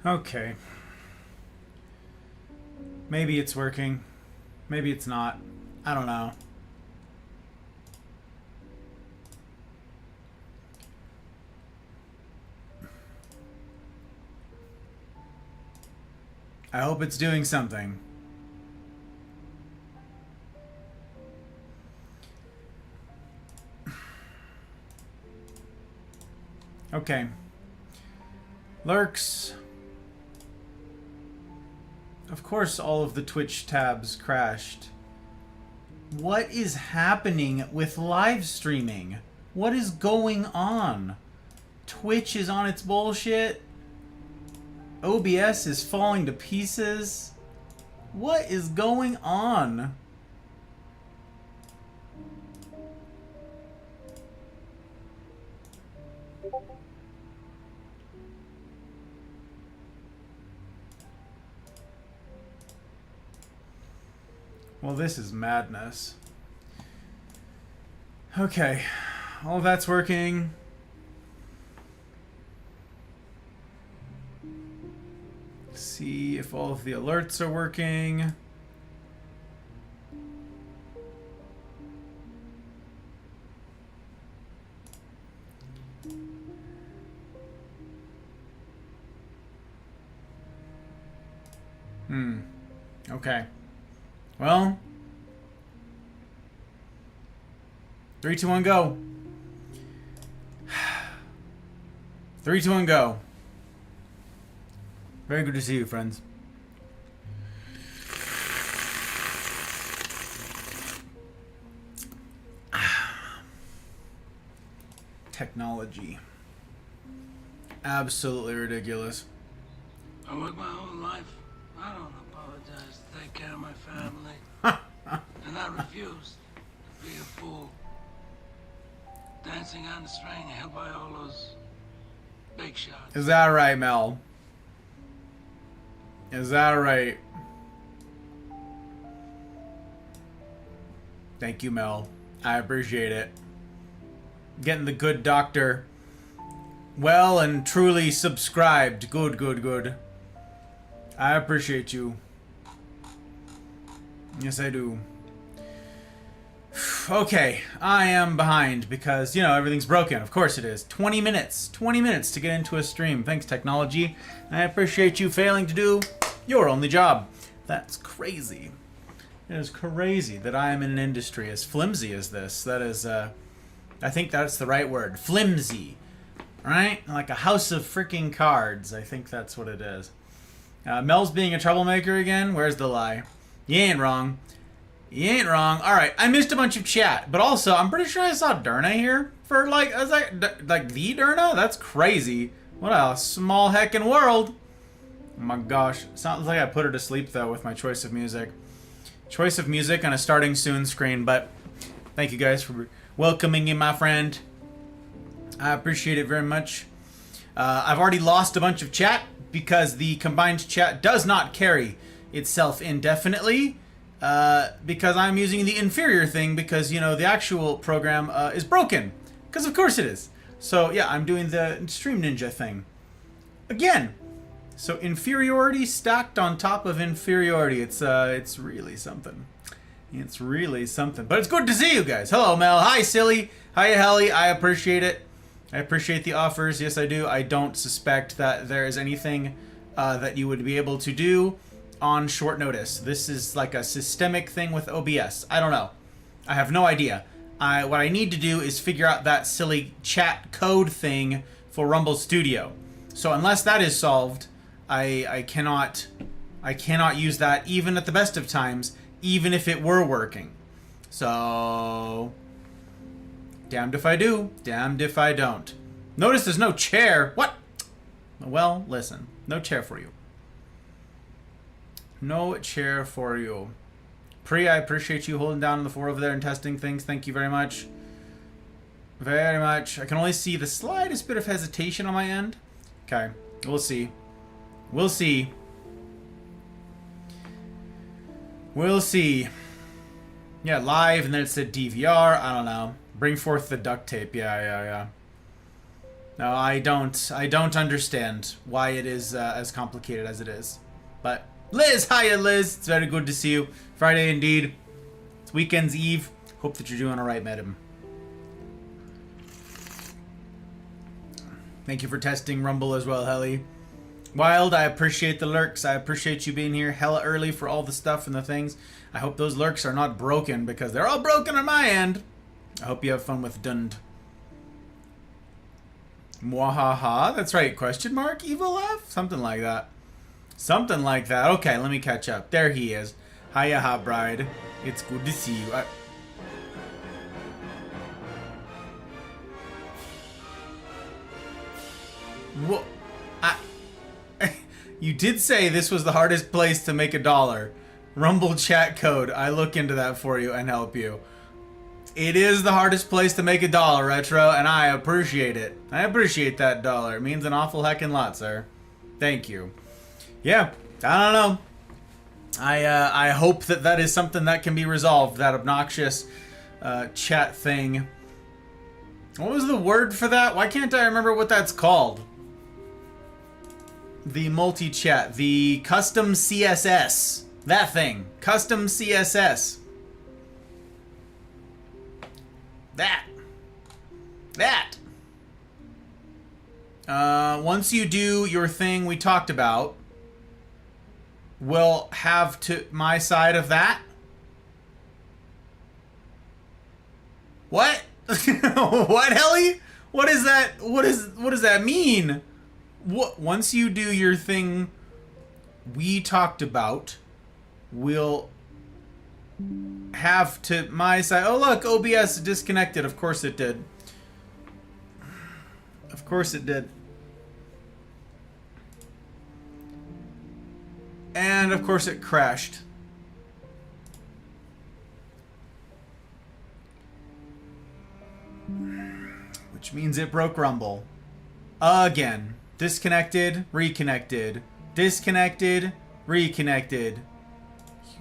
Okay. Maybe it's working. Maybe it's not. I don't know. I hope it's doing something. Okay. Lurks. Of course all of the Twitch tabs crashed. What is happening with live streaming? What is going on? Twitch is on its bullshit. OBS is falling to pieces. What is going on? Well, this is madness. Okay, all of that's working. See if all of the alerts are working. Okay. Well, 3, 2, 1, go. 3, 2, 1, go. Very good to see you, friends. Technology. Absolutely ridiculous. I work my whole life. I don't apologize to take care of my family. And I refuse to be a fool. Dancing on the string held by all those big shots. Is that right, Mel? Is that right? Thank you, Mel. I appreciate it. Getting the good doctor well and truly subscribed. Good, good, good. I appreciate you. Yes, I do. Okay, I am behind because, you know, everything's broken. Of course it is. 20 minutes. 20 minutes to get into a stream. Thanks, technology. I appreciate you failing to do your only job. That's crazy. It is crazy that I am in an industry as flimsy as this. That is, I think that's the right word. Flimsy. Right? Like a house of freaking cards. I think that's what it is. Mel's being a troublemaker again? Where's the lie? You ain't wrong. You ain't wrong. Alright, I missed a bunch of chat. But also, I'm pretty sure I saw Durna here. For like, I was like the Durna? That's crazy. What a small heckin' world. Oh my gosh. Sounds like I put her to sleep though with my choice of music. Choice of music on a starting soon screen, but thank you guys for welcoming me, my friend. I appreciate it very much. I've already lost a bunch of chat because the combined chat does not carry itself indefinitely because I'm using the inferior thing because, you know, the actual program is broken. Because of course it is. So yeah, I'm doing the Stream Ninja thing. Again. So inferiority stacked on top of inferiority. It's really something. It's really something. But it's good to see you guys. Hello, Mel. Hi, Silly. Hi, Helly. I appreciate it. I appreciate the offers. Yes, I do. I don't suspect that there is anything that you would be able to do on short notice. This is like a systemic thing with OBS. I don't know. I have no idea. What I need to do is figure out that silly chat code thing for Rumble Studio. So unless that is solved, I cannot use that even at the best of times, even if it were working. So, damned if I do, damned if I don't. Notice there's no chair. What? Well, listen, no chair for you. No chair for you. Pri, I appreciate you holding down the fort over there and testing things. Thank you very much. Very much. I can only see the slightest bit of hesitation on my end. Okay, we'll see. We'll see. We'll see. Yeah, live, and then it said DVR. I don't know. Bring forth the duct tape. Yeah. No, I don't understand why it is as complicated as it is. But Liz, hiya Liz. It's very good to see you. Friday indeed. It's weekend's eve. Hope that you're doing all right, madam. Thank you for testing Rumble as well, Helly. Wild, I appreciate the lurks. I appreciate you being here hella early for all the stuff and the things. I hope those lurks are not broken because they're all broken on my end. I hope you have fun with Dund. Mwahaha. That's right. Question mark? Evil laugh? Something like that. Something like that. Okay, let me catch up. There he is. Hiya, hot bride. It's good to see you. What? You did say this was the hardest place to make $1. Rumble chat code. I look into that for you and help you. It is the hardest place to make $1, Retro, and I appreciate it. I appreciate that dollar. It means an awful heckin' lot, sir. Thank you. Yeah, I don't know. I hope that that is something that can be resolved. That obnoxious chat thing. What was the word for that? Why can't I remember what that's called? The multi-chat. The custom CSS. That thing. Custom CSS. That. Once you do your thing we talked about, we'll have to my side of that. What? What, Helly? What is that? What does that mean? What? Once you do your thing we talked about, we'll have to my side. Oh look, OBS disconnected. Of course it did. Of course it did. And of course it crashed. Which means it broke Rumble. Again. Disconnected, reconnected. Disconnected, reconnected.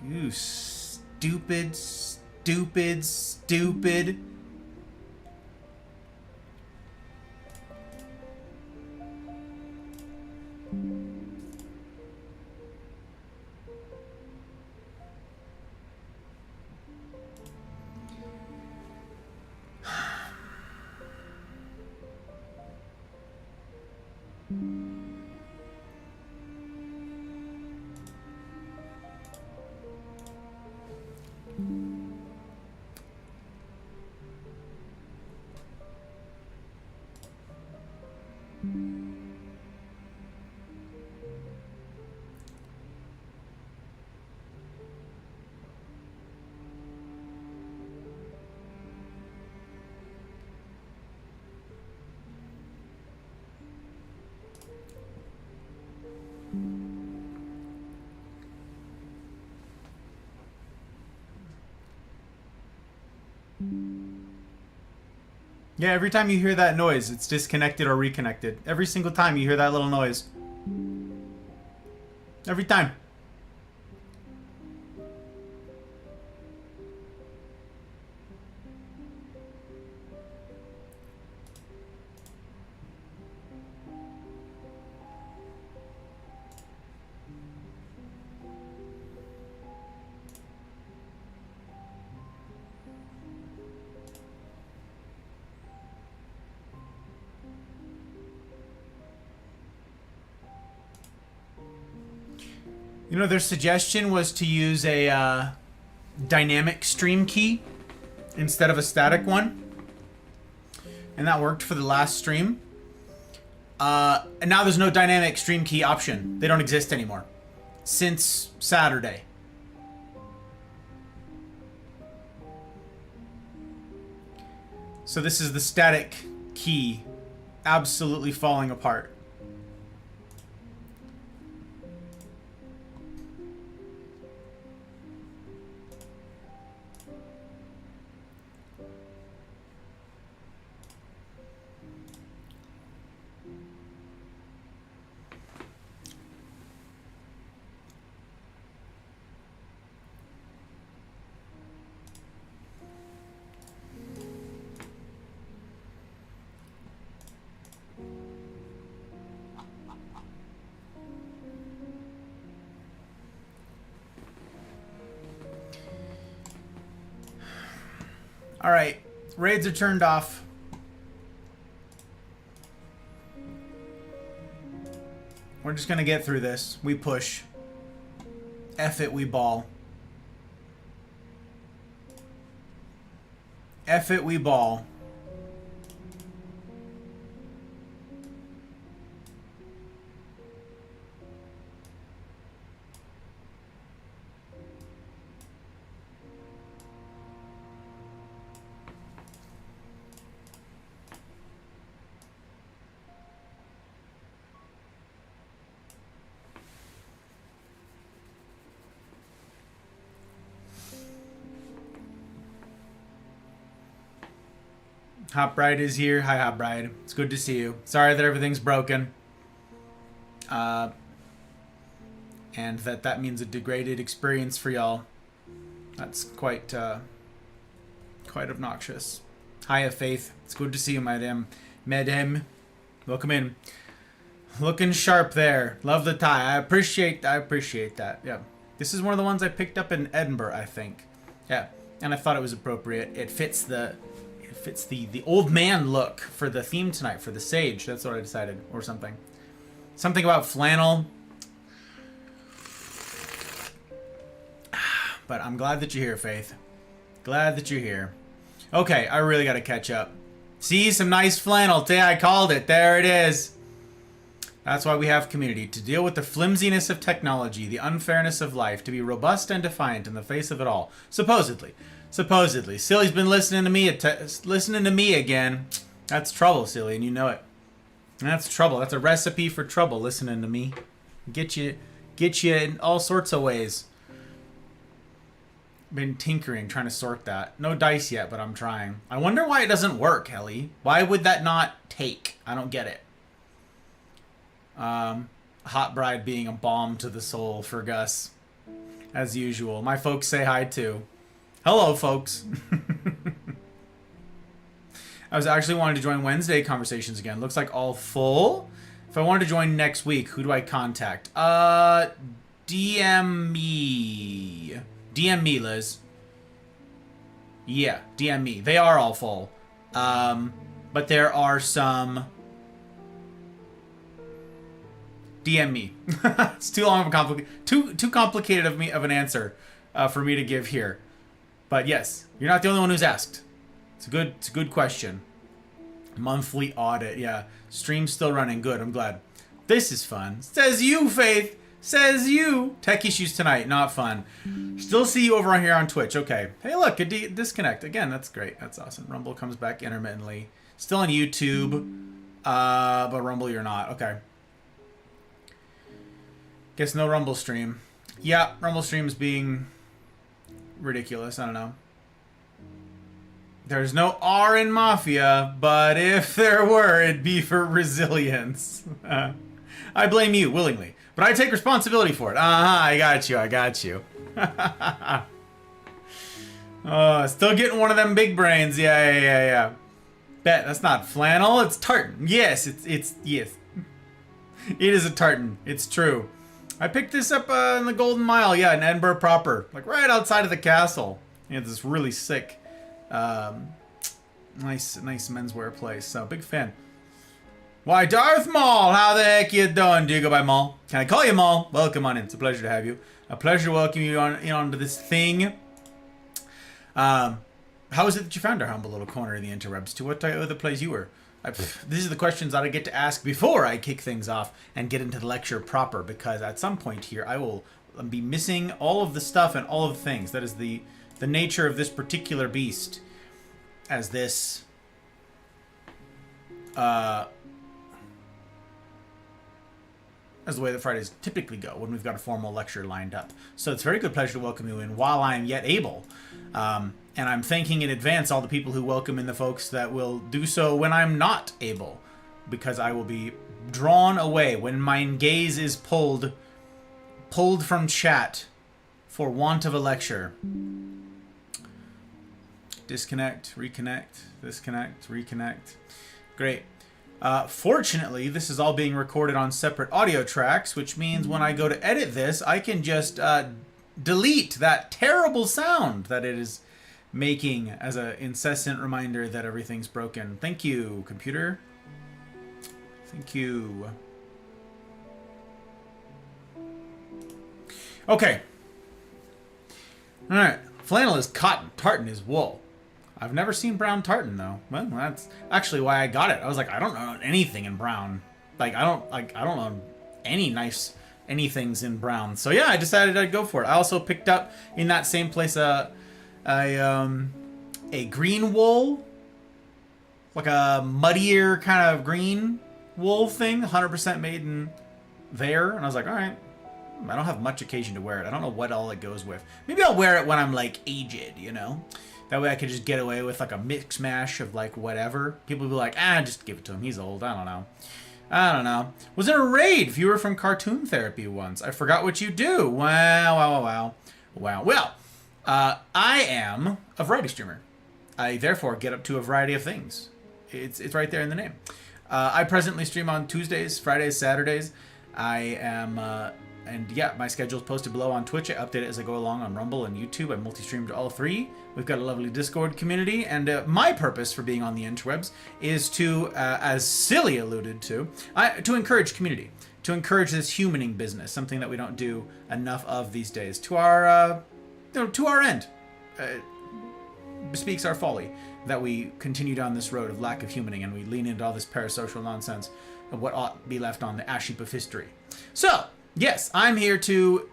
You stupid, stupid, stupid. Yeah, every time you hear that noise, it's disconnected or reconnected. Every single time you hear that little noise. Every time. You know, their suggestion was to use a dynamic stream key instead of a static one. And that worked for the last stream. And now there's no dynamic stream key option. They don't exist anymore. Since Saturday. So this is the static key absolutely falling apart. All right, raids are turned off. We're just gonna get through this. We push. F it, we ball. F it, we ball. Hot Bride is here. Hi, Hot Bride. It's good to see you. Sorry that everything's broken. And that means a degraded experience for y'all. That's quite obnoxious. Hiya, Faith. It's good to see you, madam. Welcome in. Looking sharp there. Love the tie. I appreciate that. Yeah. This is one of the ones I picked up in Edinburgh, I think. Yeah. And I thought it was appropriate. It fits the old man look for the theme tonight, for the Sage. That's what I decided. Or something. Something about flannel. But I'm glad that you're here, Faith. Glad that you're here. Okay, I really gotta catch up. See, some nice flannel. I called it. There it is. That's why we have community. To deal with the flimsiness of technology, the unfairness of life, to be robust and defiant in the face of it all. Supposedly. Silly's been listening to me again. That's trouble, Silly, and you know it. That's trouble. That's a recipe for trouble, listening to me. Get you get you in all sorts of ways. Been tinkering, trying to sort that. No dice yet, but I'm trying. I wonder why it doesn't work, Helly. Why would that not take? I don't get it. Hot Bride being a balm to the soul for Gus. As usual. My folks say hi too. Hello, folks. I was actually wanting to join Wednesday conversations again. Looks like all full. If I wanted to join next week, who do I contact? DM me. DM me, Liz. Yeah, DM me. They are all full. But there are some... DM me. It's too long of a too complicated of an answer for me to give here. But yes, you're not the only one who's asked. It's a good question. Monthly audit, yeah. Stream's still running. Good, I'm glad. This is fun. Says you, Faith. Says you. Tech issues tonight, not fun. Still see you over here on Twitch. Okay. Hey, look, a disconnect. Again, that's great. That's awesome. Rumble comes back intermittently. Still on YouTube. But Rumble you're not. Okay. Guess no Rumble stream. Yeah, Rumble stream's being ridiculous. I don't know. There's no R in Mafia, but if there were, it'd be for resilience. I blame you, willingly. But I take responsibility for it. I got you. Still getting one of them big brains. Yeah. Bet, that's not flannel, it's tartan. Yes, it's yes. It is a tartan. It's true. I picked this up in the Golden Mile, yeah, in Edinburgh proper. Like right outside of the castle. Yeah, this really sick, nice menswear place. So, big fan. Why, Darth Maul, how the heck you doing? Do you go by Maul? Can I call you Maul? Welcome on in. It's a pleasure to have you. A pleasure to welcome you onto this thing. How is it that you found our humble little corner in the interwebs? To what other place you were? These are the questions that I get to ask before I kick things off and get into the lecture proper, because at some point here I will be missing all of the stuff and all of the things. That is the nature of this particular beast, as this as the way that Fridays typically go when we've got a formal lecture lined up. So it's a very good pleasure to welcome you in while I'm yet able. And I'm thanking in advance all the people who welcome in the folks that will do so when I'm not able, because I will be drawn away when mine gaze is pulled from chat for want of a lecture. Disconnect, reconnect, disconnect, reconnect. Great. Fortunately, this is all being recorded on separate audio tracks, which means when I go to edit this, I can just delete that terrible sound that it is making as an incessant reminder that everything's broken. Thank you, computer. Thank you. Okay. All right. Flannel is cotton. Tartan is wool. I've never seen brown tartan though. Well, that's actually why I got it. I was like, I don't know anything in brown. I don't know anything's in brown. So yeah, I decided I'd go for it. I also picked up in that same place a green wool, like a muddier kind of green wool thing, 100% made in there. And I was like, all right, I don't have much occasion to wear it. I don't know what all it goes with. Maybe I'll wear it when I'm like aged, you know? That way I could just get away with like a mix mash of like whatever. People will be like, just give it to him. He's old. I don't know. Was in a raid viewer from Cartoon Therapy once. I forgot what you do. Wow. Well, I am a variety streamer. I therefore get up to a variety of things. It's right there in the name. I presently stream on Tuesdays, Fridays, Saturdays. I am... And yeah, my schedule is posted below on Twitch. I update it as I go along on Rumble and YouTube. I multi-stream to all three. We've got a lovely Discord community. And my purpose for being on the interwebs is to, as Silly alluded to encourage community. To encourage this humaning business. Something that we don't do enough of these days. To our end. Bespeaks our folly that we continue down this road of lack of humaning and we lean into all this parasocial nonsense of what ought to be left on the ash heap of history. So... yes, I'm here to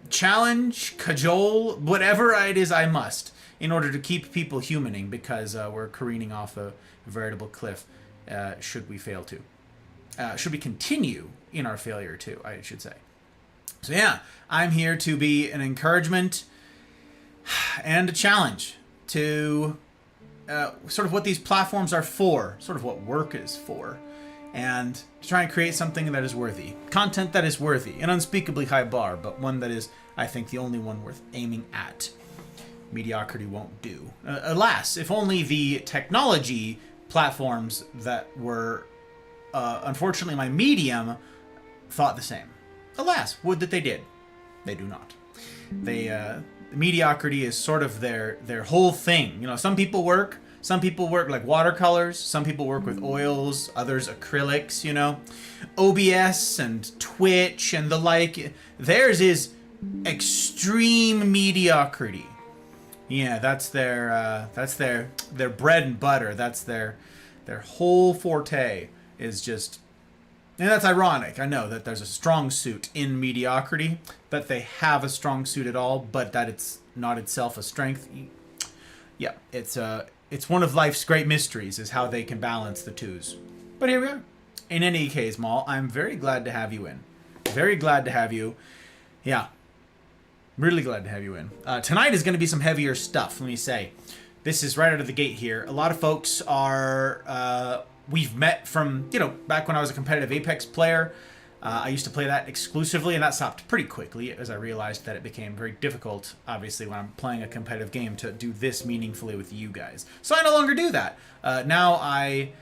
challenge, cajole, whatever it is I must, in order to keep people humaning, because we're careening off a veritable cliff, should we fail to. should we continue in our failure too, I should say. So yeah, I'm here to be an encouragement and a challenge to sort of what these platforms are for, sort of what work is for, and to try and create something that is worthy. Content that is worthy. An unspeakably high bar, but one that is, I think, the only one worth aiming at. Mediocrity won't do. Alas, if only the technology platforms that were, unfortunately, my medium thought the same. Alas, would that they did. They do not. Mediocrity is sort of their whole thing. You know, some people work like watercolors, some people work with oils, others acrylics, you know. OBS and Twitch and the like. Theirs is extreme mediocrity. Yeah, that's their bread and butter. That's their whole forte is just. And that's ironic. I know that there's a strong suit in mediocrity, that they have a strong suit at all, but that it's not itself a strength. Yeah, it's one of life's great mysteries is how they can balance the twos. But here we are. In any case, Maul, I'm very glad to have you in. Very glad to have you. Yeah, really glad to have you in. Tonight is going to be some heavier stuff, let me say. This is right out of the gate here. A lot of folks are... we've met from, back when I was a competitive Apex player. I used to play that exclusively, and that stopped pretty quickly as I realized that it became very difficult, obviously, when I'm playing a competitive game to do this meaningfully with you guys. So I no longer do that. Now I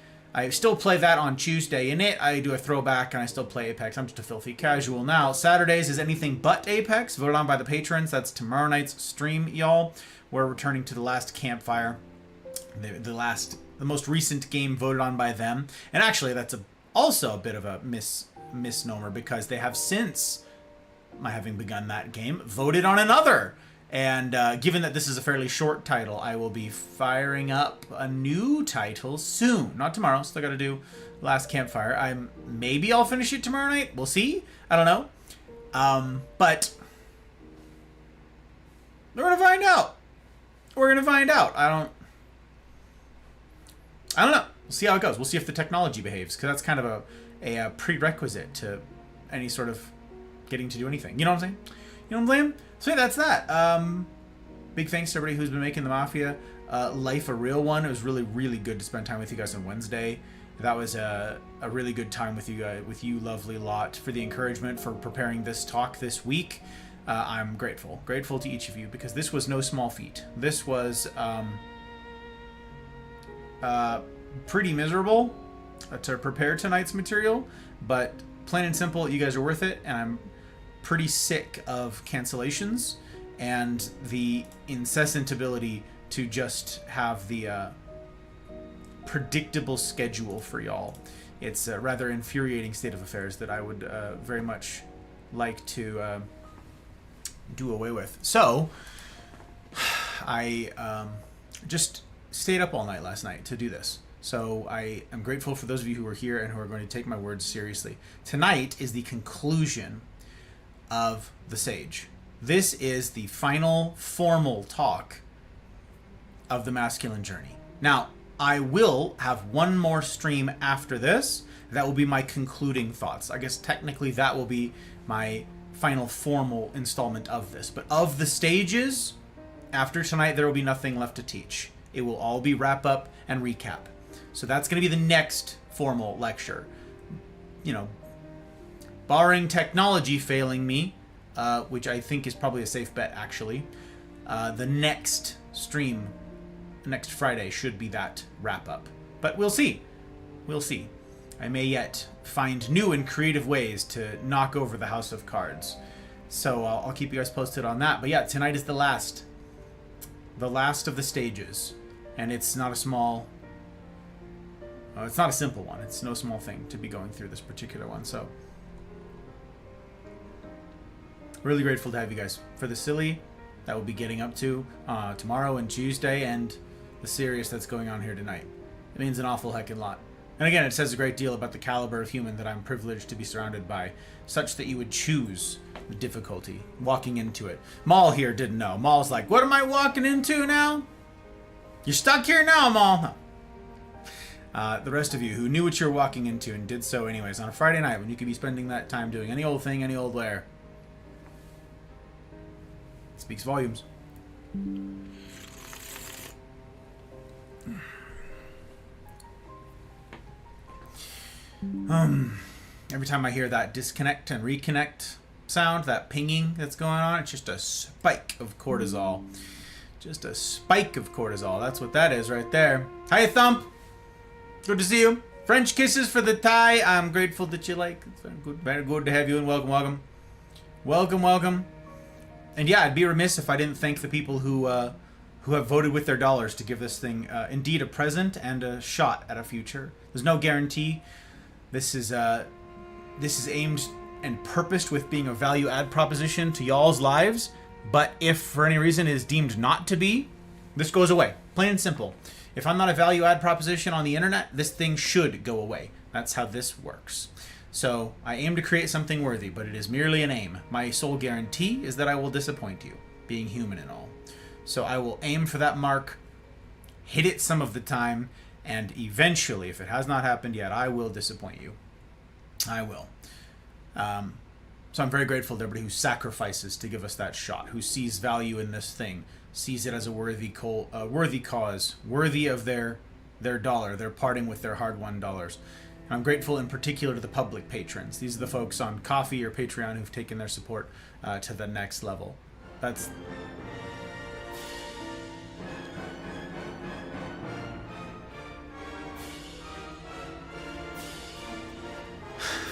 still play that on Tuesday in it. I do a throwback, and I still play Apex. I'm just a filthy casual now. Saturdays is anything but Apex, voted on by the patrons. That's tomorrow night's stream, y'all. We're returning to the last campfire. The most recent game voted on by them. And actually, that's also a bit of a misnomer because they have since, my having begun that game, voted on another. And given that this is a fairly short title, I will be firing up a new title soon. Not tomorrow, still got to do Last Campfire. Maybe I'll finish it tomorrow night. We'll see. I don't know. But we're going to find out. We're going to find out. I don't know. We'll see how it goes. We'll see if the technology behaves, because that's kind of a prerequisite to any sort of getting to do anything. You know what I'm saying? You know what I'm saying? So yeah, that's that. Big thanks to everybody who's been making the Mafia life a real one. It was really, really good to spend time with you guys on Wednesday. That was a really good time with you lovely lot, for the encouragement, for preparing this talk this week. I'm grateful to each of you, because this was no small feat. This was pretty miserable to prepare tonight's material, but plain and simple, you guys are worth it, and I'm pretty sick of cancellations and the incessant ability to just have the predictable schedule for y'all. It's a rather infuriating state of affairs that I would very much like to do away with. So I just stayed up all night last night to do this. So I am grateful for those of you who are here and who are going to take my words seriously. Tonight is the conclusion of The Sage. This is the final formal talk of the masculine journey. Now, I will have one more stream after this. That will be my concluding thoughts. I guess technically that will be my final formal installment of this. But of the stages, after tonight, there will be nothing left to teach. It will all be wrap up and recap. So that's going to be the next formal lecture. Barring technology failing me, which I think is probably a safe bet, actually, the next stream, next Friday, should be that wrap up. But we'll see. We'll see. I may yet find new and creative ways to knock over the House of Cards. So I'll keep you guys posted on that. But yeah, tonight is the last of the stages. And it's not a small... it's not a simple one. It's no small thing to be going through this particular one. So, really grateful to have you guys for the silly that we'll be getting up to tomorrow and Tuesday, and the serious that's going on here tonight. It means an awful heckin' lot. And again, it says a great deal about the caliber of human that I'm privileged to be surrounded by, such that you would choose the difficulty walking into it. Maul here didn't know. Maul's like, what am I walking into now? You're stuck here now, Maul. The rest of you who knew what you were walking into and did so anyways on a Friday night when you could be spending that time doing any old thing, any old where. It speaks volumes. Every time I hear that disconnect and reconnect sound, that pinging that's going on, it's just a spike of cortisol. Just a spike of cortisol. That's what that is right there. Hi, Thump. Good to see you. French kisses for the Thai. I'm grateful that you like. It's very good to have you, and welcome, welcome. Welcome, welcome. And yeah, I'd be remiss if I didn't thank the people who have voted with their dollars to give this thing indeed a present and a shot at a future. There's no guarantee. This is aimed and purposed with being a value add proposition to y'all's lives. But if for any reason it is deemed not to be, this goes away. Plain and simple. If I'm not a value add proposition on the internet, this thing should go away. That's how this works. So I aim to create something worthy, but it is merely an aim. My sole guarantee is that I will disappoint you, being human and all. So I will aim for that mark, hit it some of the time, and eventually, if it has not happened yet, I will disappoint you. I will. So I'm very grateful to everybody who sacrifices to give us that shot, who sees value in this thing, sees it as a worthy cause, worthy of their dollar. They're parting with their hard-won dollars. And I'm grateful in particular to the public patrons. These are the folks on Ko-fi or Patreon who've taken their support to the next level. That's...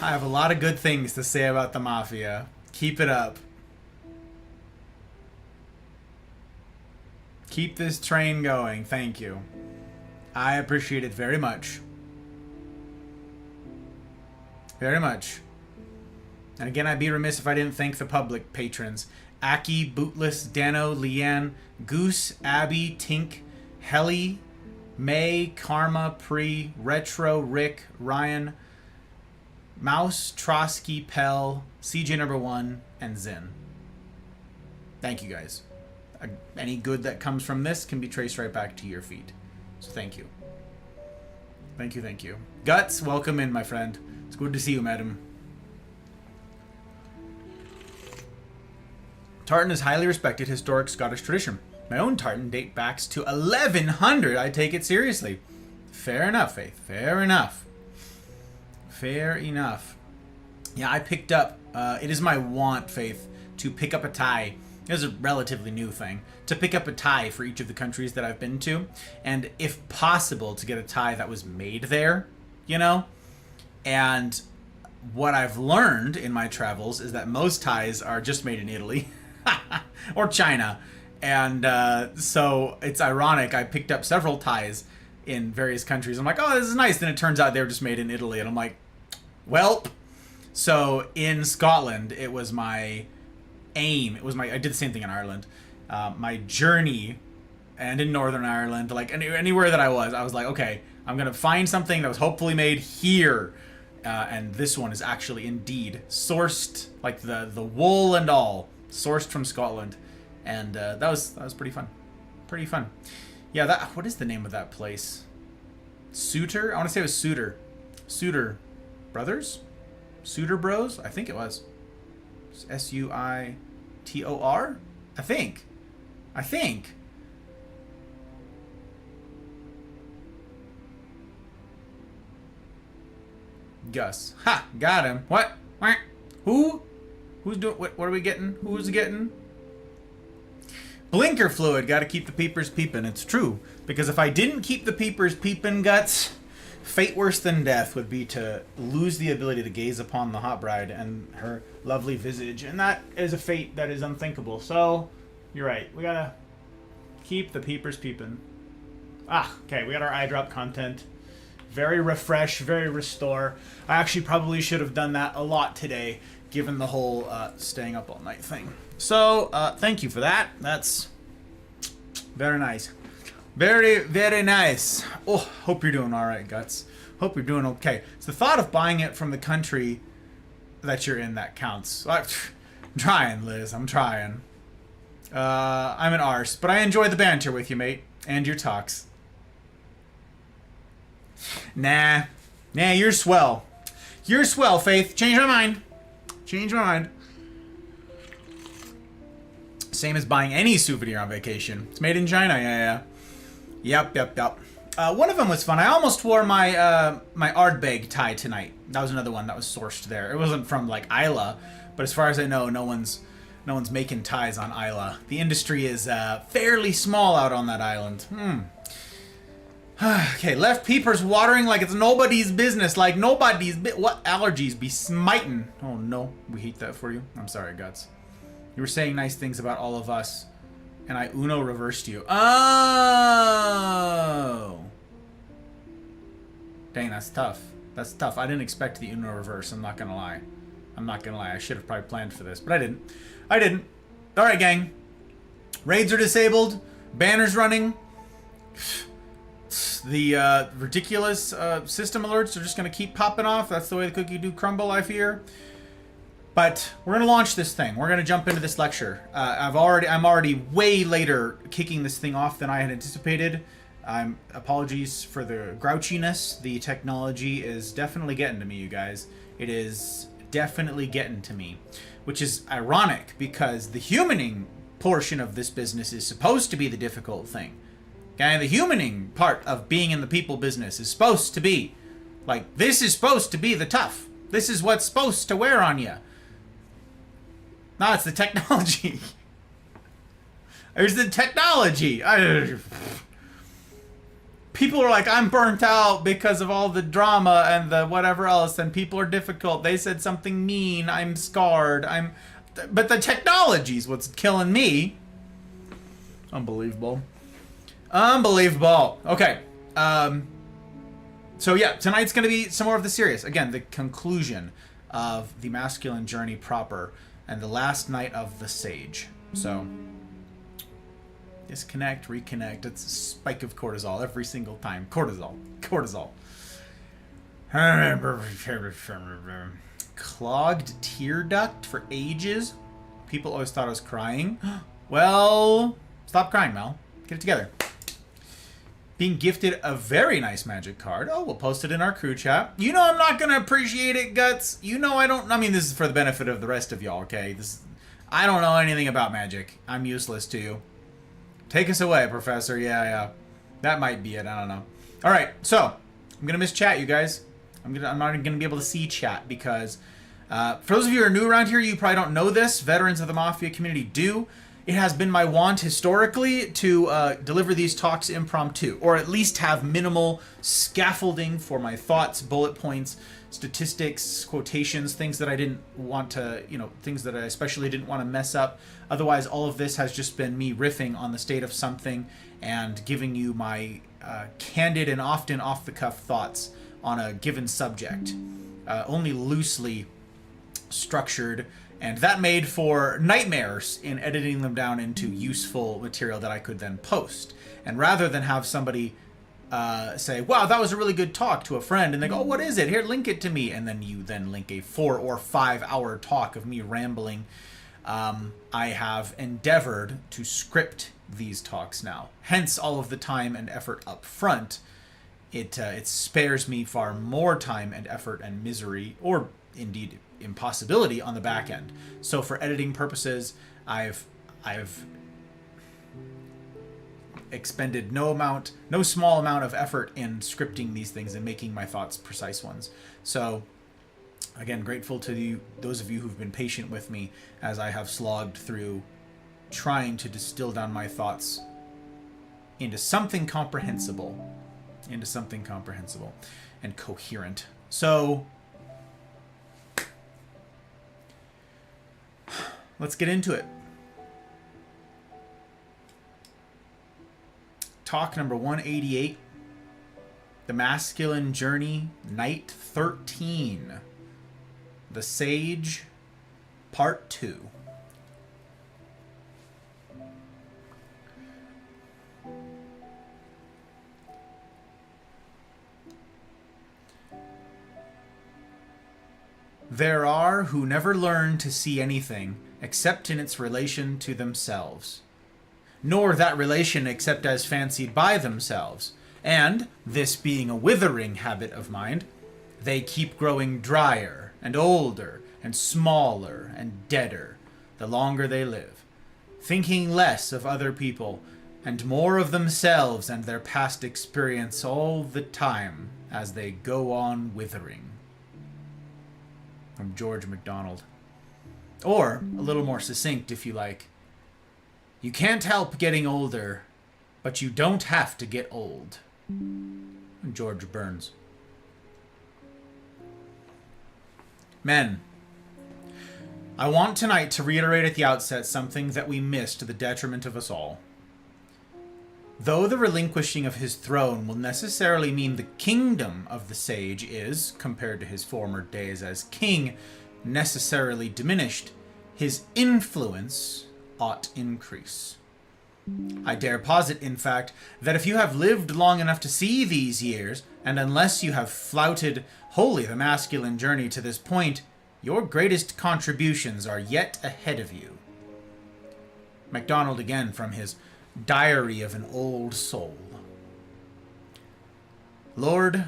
I have a lot of good things to say about the Mafia. Keep it up. Keep this train going. Thank you. I appreciate it very much. Very much. And again, I'd be remiss if I didn't thank the public patrons. Aki, Bootless, Dano, Leanne, Goose, Abby, Tink, Helly, May, Karma, Pre, Retro, Rick, Ryan, Mouse, Trotsky, Pell, CJ number 1, and Zin. Thank you guys. Any good that comes from this can be traced right back to your feet. So thank you. Thank you, thank you. Guts, welcome in, my friend. It's good to see you, madam. Tartan is highly respected historic Scottish tradition. My own tartan date back to 1100. I take it seriously. Fair enough, Faith. Fair enough. Fair enough. Yeah, I picked up, it is my want, Faith, to pick up a tie. It is a relatively new thing. To pick up a tie for each of the countries that I've been to. And if possible, to get a tie that was made there, you know? And what I've learned in my travels is that most ties are just made in Italy. Or China. And so it's ironic. I picked up several ties in various countries. I'm like, oh, this is nice. Then it turns out they were just made in Italy. And I'm like, welp. So in Scotland, it was my aim. I did the same thing in Ireland. My journey, and in Northern Ireland, like anywhere that I was like, okay, I'm going to find something that was hopefully made here. And this one is actually indeed sourced, like the wool and all, sourced from Scotland. And that was pretty fun. Pretty fun. Yeah, what is the name of that place? Suitor? I want to say it was Suitor. Suitor Brothers? Suitor Bros? I think it was. S-U-I-T-O-R? I think. Gus. Ha! Got him. What? Who? Who's doing... What are we getting? Who's getting... Blinker fluid. Gotta keep the peepers peeping. It's true. Because if I didn't keep the peepers peeping, Guts, fate worse than death would be to lose the ability to gaze upon the hot bride and her lovely visage. And that is a fate that is unthinkable. So, you're right. We gotta keep the peepers peeping. Okay. We got our eye drop content. Very refresh, very restore. I actually probably should have done that a lot today, given the whole staying up all night thing. So, thank you for that. That's very nice. Very, very nice. Oh, hope you're doing all right, Guts. Hope you're doing okay. It's the thought of buying it from the country that you're in that counts. I'm trying, Liz. I'm trying. I'm an arse, but I enjoy the banter with you, mate, and your talks. Nah. Nah, you're swell. You're swell, Faith. Change my mind. Change my mind. Same as buying any souvenir on vacation. It's made in China, yeah. Yep. One of them was fun. I almost wore my my Ardbeg tie tonight. That was another one that was sourced there. It wasn't from like Isla, but as far as I know, no one's making ties on Isla. The industry is fairly small out on that island. Okay, left peepers watering like it's nobody's business. Like nobody's what allergies be smiting. Oh no, we hate that for you. I'm sorry, Guts. You were saying nice things about all of us, and I Uno reversed you. Oh! Dang, that's tough. That's tough. I didn't expect the Uno reverse, I'm not gonna lie. I should have probably planned for this, but I didn't. Alright, gang. Raids are disabled. Banners running. The ridiculous system alerts are just gonna keep popping off. That's the way the cookie do crumble, I fear. But we're gonna launch this thing. We're gonna jump into this lecture. I'm already way later kicking this thing off than I had anticipated. Apologies for the grouchiness. The technology is definitely getting to me, you guys. It is definitely getting to me, which is ironic because the humaning portion of this business is supposed to be the difficult thing. Okay, the humaning part of being in the people business is supposed to be like this is supposed to be the tough. This is what's supposed to wear on you. No, it's the technology. There's the technology. People are like, I'm burnt out because of all the drama and the whatever else, and people are difficult. They said something mean. I'm scarred. But the technology's what's killing me. Unbelievable. Okay. So yeah, tonight's going to be some more of the serious. Again, the conclusion of the masculine journey proper. And the last night of the Sage. So, disconnect, reconnect. It's a spike of cortisol every single time. Cortisol. Clogged tear duct for ages. People always thought I was crying. Well, stop crying, Mel. Get it together. Being gifted a very nice magic card. Oh, we'll post it in our crew chat. You know I'm not going to appreciate it, Guts. You know I don't... I mean, this is for the benefit of the rest of y'all, okay? I don't know anything about magic. I'm useless to you. Take us away, Professor. Yeah. That might be it. I don't know. All right, so I'm going to miss chat, you guys. I'm not going to be able to see chat because... for those of you who are new around here, you probably don't know this. Veterans of the Mafia community do. It has been my wont historically to deliver these talks impromptu, or at least have minimal scaffolding for my thoughts, bullet points, statistics, quotations, things that I didn't want to, things that I especially didn't want to mess up. Otherwise, all of this has just been me riffing on the state of something and giving you my candid and often off-the-cuff thoughts on a given subject, only loosely structured. And that made for nightmares in editing them down into useful material that I could then post. And rather than have somebody say, wow, that was a really good talk to a friend, and they go, oh, what is it? Here, link it to me. And then you then link a 4 or 5 hour talk of me rambling. I have endeavored to script these talks now. Hence all of the time and effort up front. It spares me far more time and effort and misery, or indeed impossibility on the back end. So for editing purposes, I've expended no small amount of effort in scripting these things and making my thoughts precise ones. So again, grateful to those of you who've been patient with me as I have slogged through trying to distill down my thoughts into something comprehensible and coherent. So let's get into it. Talk number 188. The Masculine Journey, Night 13. The Sage, Part 2. There are who never learn to see anything except in its relation to themselves, nor that relation except as fancied by themselves, And, this being a withering habit of mind, they keep growing drier and older and smaller and deader the longer they live, thinking less of other people and more of themselves and their past experience all the time as they go on withering. From George MacDonald. Or, a little more succinct if you like, you can't help getting older, but you don't have to get old. George Burns. Men, I want tonight to reiterate at the outset something that we missed to the detriment of us all. Though the relinquishing of his throne will necessarily mean the kingdom of the sage is, compared to his former days as king, necessarily diminished, his influence ought increase. I dare posit, in fact, that if you have lived long enough to see these years, and unless you have flouted wholly the masculine journey to this point, your greatest contributions are yet ahead of you. MacDonald again from his Diary of an Old Soul. Lord,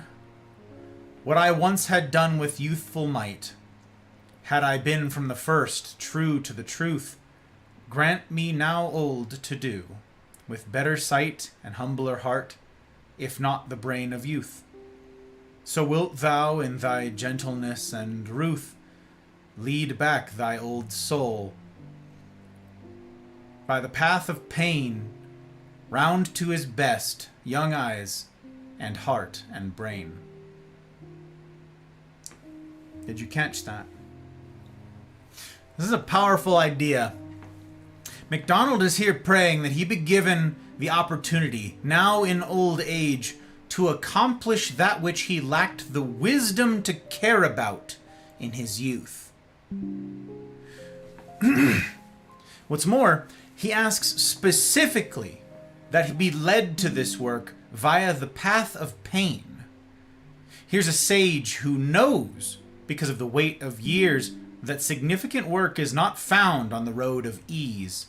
what I once had done with youthful might, had I been from the first true to the truth, grant me now old to do, with better sight and humbler heart, if not the brain of youth. So wilt thou in thy gentleness and ruth lead back thy old soul by the path of pain, round to his best young eyes and heart and brain. Did you catch that? This is a powerful idea. MacDonald is here praying that he be given the opportunity, now in old age, to accomplish that which he lacked the wisdom to care about in his youth. What's more, he asks specifically that he be led to this work via the path of pain. Here's a sage who knows, because of the weight of years, that significant work is not found on the road of ease.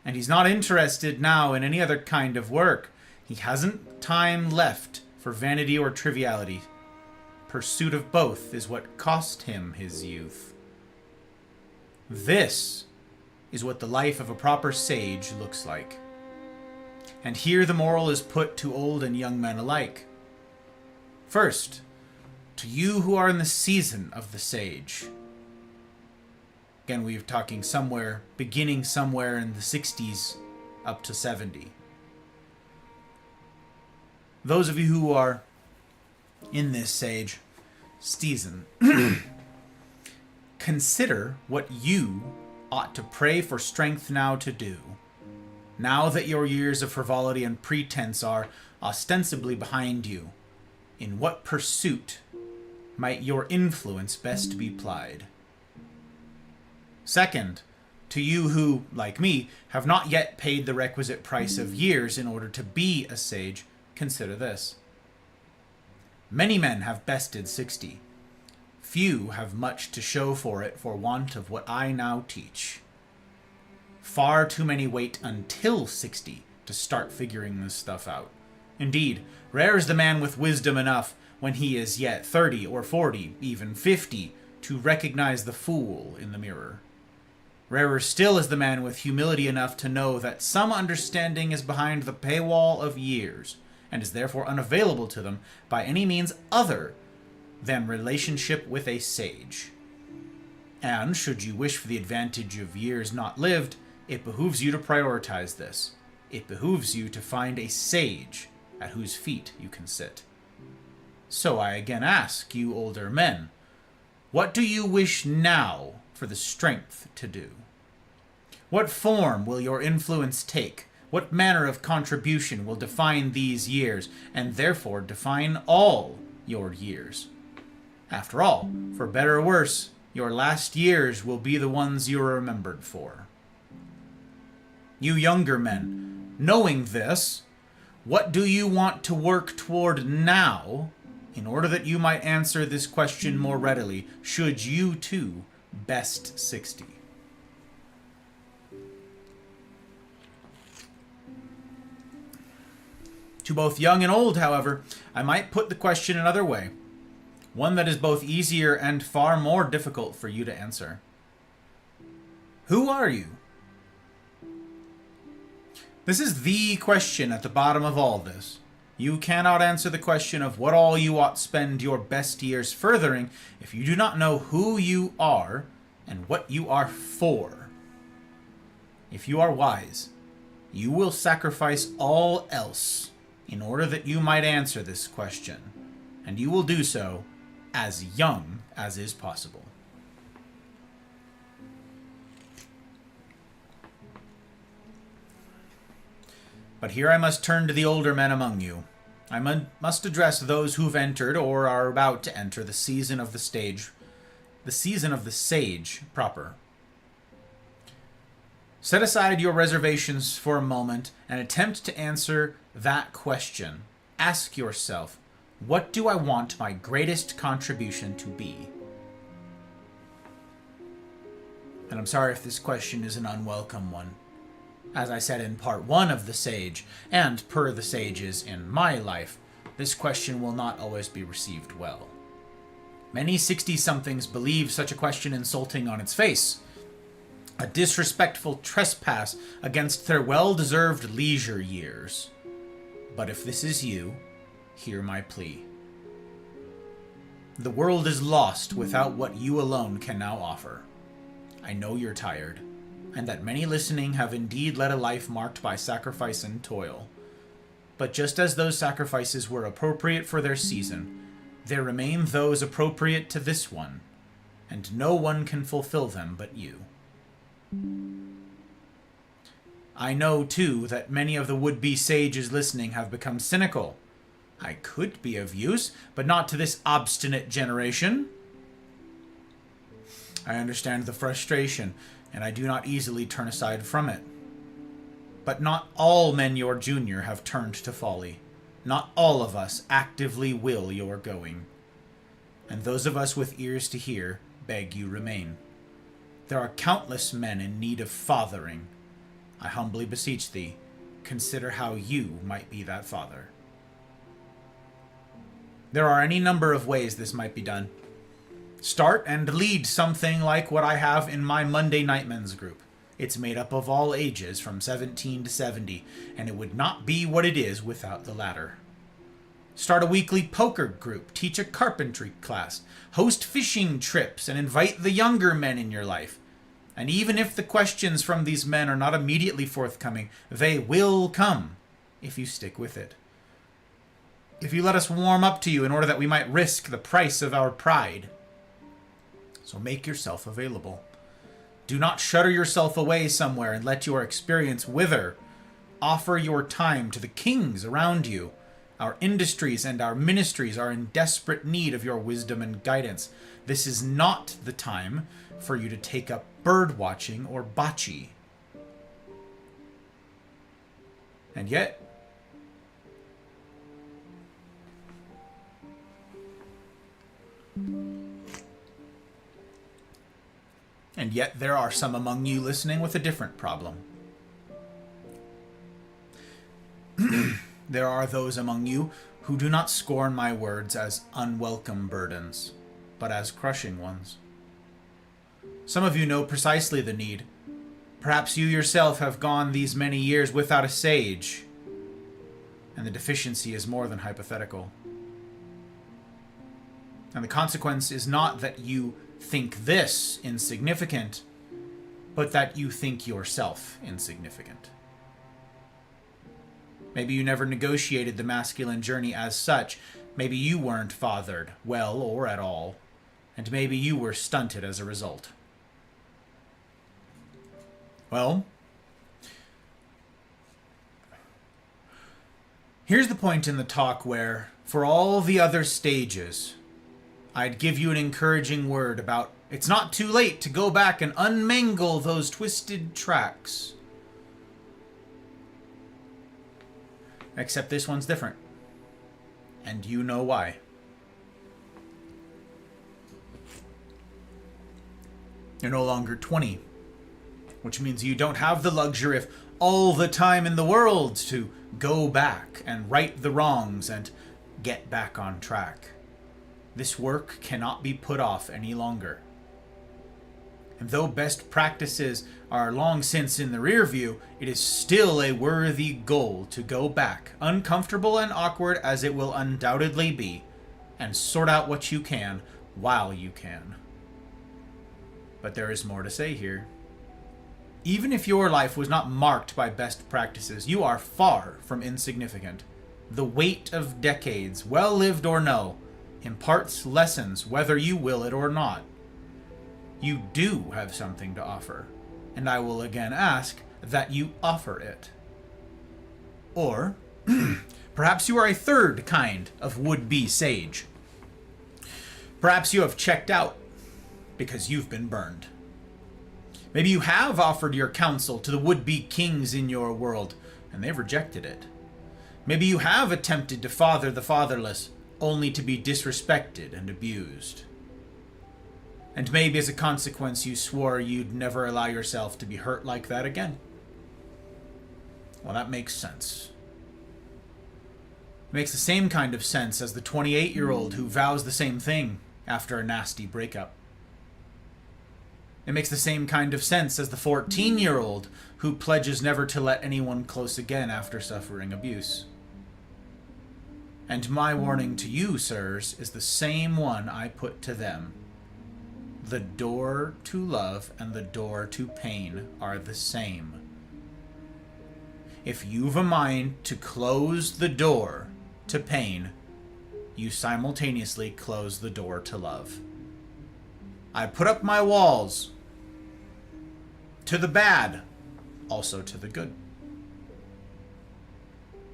And he's not interested now in any other kind of work. He hasn't time left for vanity or triviality. Pursuit of both is what cost him his youth. This is what the life of a proper sage looks like. And here the moral is put to old and young men alike. First, to you who are in the season of the sage. Again, we're talking beginning somewhere in the 60s up to 70. Those of you who are in this sage season, consider what you ought to pray for strength now to do, now that your years of frivolity and pretense are ostensibly behind you. In what pursuit might your influence best be plied? Second, to you who, like me, have not yet paid the requisite price of years in order to be a sage, consider this. Many men have bested 60. Few have much to show for it for want of what I now teach. Far too many wait until 60 to start figuring this stuff out. Indeed, rare is the man with wisdom enough when he is yet 30 or 40, even 50, to recognize the fool in the mirror. Rarer still is the man with humility enough to know that some understanding is behind the paywall of years, and is therefore unavailable to them by any means other than relationship with a sage. And, should you wish for the advantage of years not lived, it behooves you to prioritize this. It behooves you to find a sage at whose feet you can sit. So I again ask you older men, what do you wish now for the strength to do? What form will your influence take? What manner of contribution will define these years, and therefore define all your years? After all, for better or worse, your last years will be the ones you are remembered for. You younger men, knowing this, what do you want to work toward now, in order that you might answer this question more readily, should you too best 60? To both young and old, however, I might put the question another way, one that is both easier and far more difficult for you to answer. Who are you? This is the question at the bottom of all this. You cannot answer the question of what all you ought spend your best years furthering if you do not know who you are and what you are for. If you are wise, you will sacrifice all else in order that you might answer this question, and you will do so as young as is possible. But here I must turn to the older men among you. I must address those who've entered or are about to enter the season of the stage, the season of the sage proper. Set aside your reservations for a moment and attempt to answer that question. Ask yourself, what do I want my greatest contribution to be? And I'm sorry if this question is an unwelcome one. As I said in part 1 of The Sage, and per the sages in my life, this question will not always be received well. Many 60-somethings believe such a question insulting on its face, a disrespectful trespass against their well-deserved leisure years. But if this is you, hear my plea. The world is lost without what you alone can now offer. I know you're tired, and that many listening have indeed led a life marked by sacrifice and toil. But just as those sacrifices were appropriate for their season, there remain those appropriate to this one, and no one can fulfill them but you. I know, too, that many of the would-be sages listening have become cynical. I could be of use, but not to this obstinate generation. I understand the frustration, and I do not easily turn aside from it. But not all men your junior have turned to folly. Not all of us actively will your going. And those of us with ears to hear beg you remain. There are countless men in need of fathering. I humbly beseech thee, consider how you might be that father. There are any number of ways this might be done. Start and lead something like what I have in my Monday Night Men's group. It's made up of all ages, from 17 to 70, and it would not be what it is without the latter. Start a weekly poker group, teach a carpentry class, host fishing trips, and invite the younger men in your life. And even if the questions from these men are not immediately forthcoming, they will come, if you stick with it. If you let us warm up to you in order that we might risk the price of our pride. So make yourself available. Do not shutter yourself away somewhere and let your experience wither. Offer your time to the kings around you. Our industries and our ministries are in desperate need of your wisdom and guidance. This is not the time for you to take up bird watching or bocce. And yet, there are some among you listening with a different problem. There are those among you who do not scorn my words as unwelcome burdens, but as crushing ones. Some of you know precisely the need. Perhaps you yourself have gone these many years without a sage, and the deficiency is more than hypothetical. And the consequence is not that you think this insignificant, but that you think yourself insignificant. Maybe you never negotiated the masculine journey as such. Maybe you weren't fathered well or at all, and maybe you were stunted as a result. Well, here's the point in the talk where, for all the other stages, I'd give you an encouraging word about it's not too late to go back and unmangle those twisted tracks. Except this one's different. And you know why. You're no longer 20, which means you don't have the luxury of all the time in the world to go back and right the wrongs and get back on track. This work cannot be put off any longer. And though best practices are long since in the rear view, it is still a worthy goal to go back, uncomfortable and awkward as it will undoubtedly be, and sort out what you can while you can. But there is more to say here. Even if your life was not marked by best practices, you are far from insignificant. The weight of decades, well lived or no, imparts lessons whether you will it or not. You do have something to offer, and I will again ask that you offer it. Or, perhaps you are a third kind of would-be sage. Perhaps you have checked out because you've been burned. Maybe you have offered your counsel to the would-be kings in your world, and they've rejected it. Maybe you have attempted to father the fatherless, only to be disrespected and abused. And maybe as a consequence you swore you'd never allow yourself to be hurt like that again. Well, that makes sense. It makes the same kind of sense as the 28-year-old who vows the same thing after a nasty breakup. It makes the same kind of sense as the 14-year-old who pledges never to let anyone close again after suffering abuse. And my warning to you, sirs, is the same one I put to them. The door to love and the door to pain are the same. If you've a mind to close the door to pain, you simultaneously close the door to love. I put up my walls to the bad, also to the good.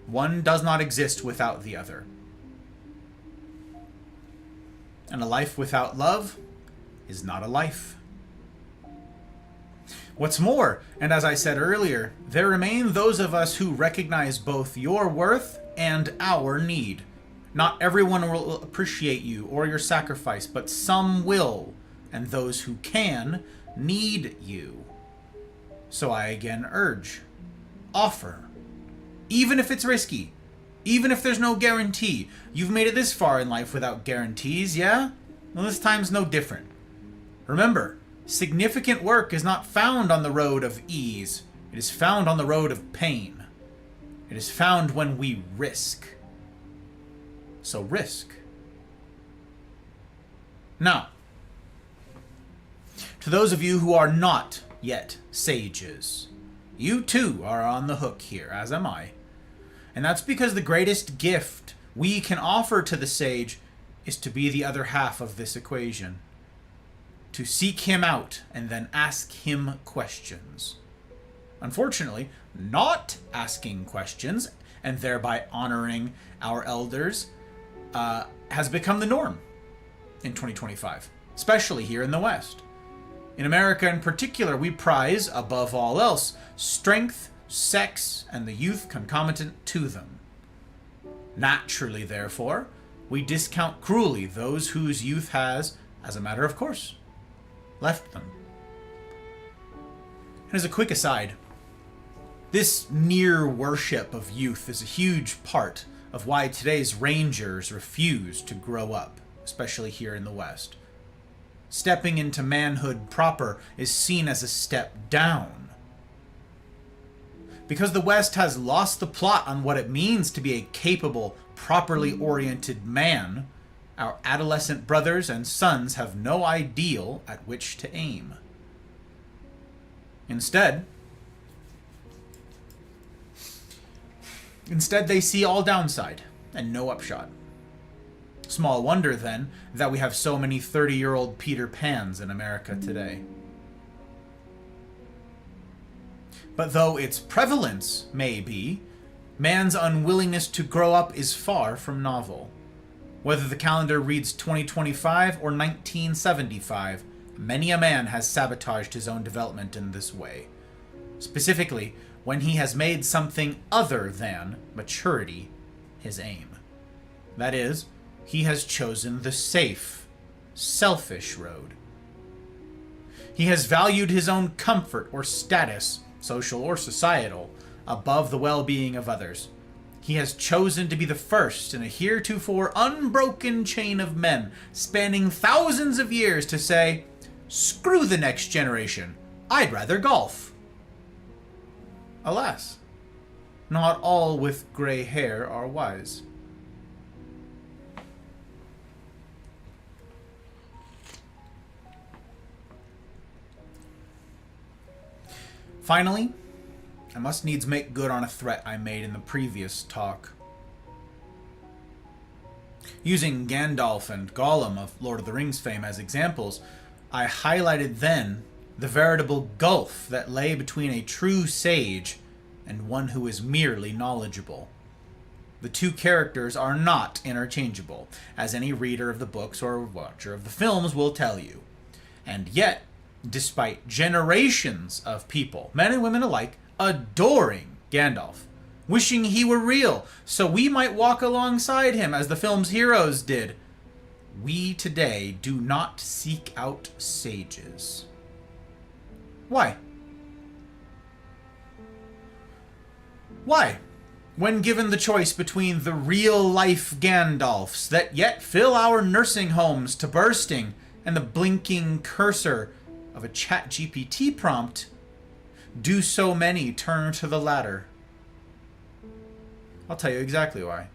One does not exist without the other. And a life without love is not a life. What's more, and as I said earlier, there remain those of us who recognize both your worth and our need. Not everyone will appreciate you or your sacrifice, but some will, and those who can need you. So I again urge, offer. Even if it's risky, even if there's no guarantee. You've made it this far in life without guarantees, yeah? Well, this time's no different. Remember, significant work is not found on the road of ease. It is found on the road of pain. It is found when we risk. So risk. Now, to those of you who are not yet sages, you too are on the hook here, as am I. And that's because the greatest gift we can offer to the sage is to be the other half of this equation. To seek him out and then ask him questions. Unfortunately, not asking questions and thereby honoring our elders has become the norm in 2025, especially here in the West. In America in particular, we prize, above all else, strength, sex, and the youth concomitant to them. Naturally, therefore, we discount cruelly those whose youth has, as a matter of course, left them. And as a quick aside, this near worship of youth is a huge part of why today's Rangers refuse to grow up, especially here in the West. Stepping into manhood proper is seen as a step down. Because the West has lost the plot on what it means to be a capable, properly oriented man, our adolescent brothers and sons have no ideal at which to aim. Instead, they see all downside and no upshot. Small wonder, then, that we have so many 30-year-old Peter Pans in America today. But though its prevalence may be, man's unwillingness to grow up is far from novel. Whether the calendar reads 2025 or 1975, many a man has sabotaged his own development in this way. Specifically, when he has made something other than maturity his aim. That is, he has chosen the safe, selfish road. He has valued his own comfort or status, social or societal, above the well-being of others. He has chosen to be the first in a heretofore unbroken chain of men, spanning thousands of years, to say, "Screw the next generation. I'd rather golf." Alas, not all with gray hair are wise. Finally, I must needs make good on a threat I made in the previous talk. Using Gandalf and Gollum of Lord of the Rings fame as examples, I highlighted then the veritable gulf that lay between a true sage and one who is merely knowledgeable. The two characters are not interchangeable, as any reader of the books or watcher of the films will tell you. And yet, despite generations of people, men and women alike, adoring Gandalf, wishing he were real, so we might walk alongside him as the film's heroes did, we today do not seek out sages. Why? Why? When given the choice between the real-life Gandalfs that yet fill our nursing homes to bursting and the blinking cursor of a ChatGPT prompt, do so many turn to the latter? I'll tell you exactly why.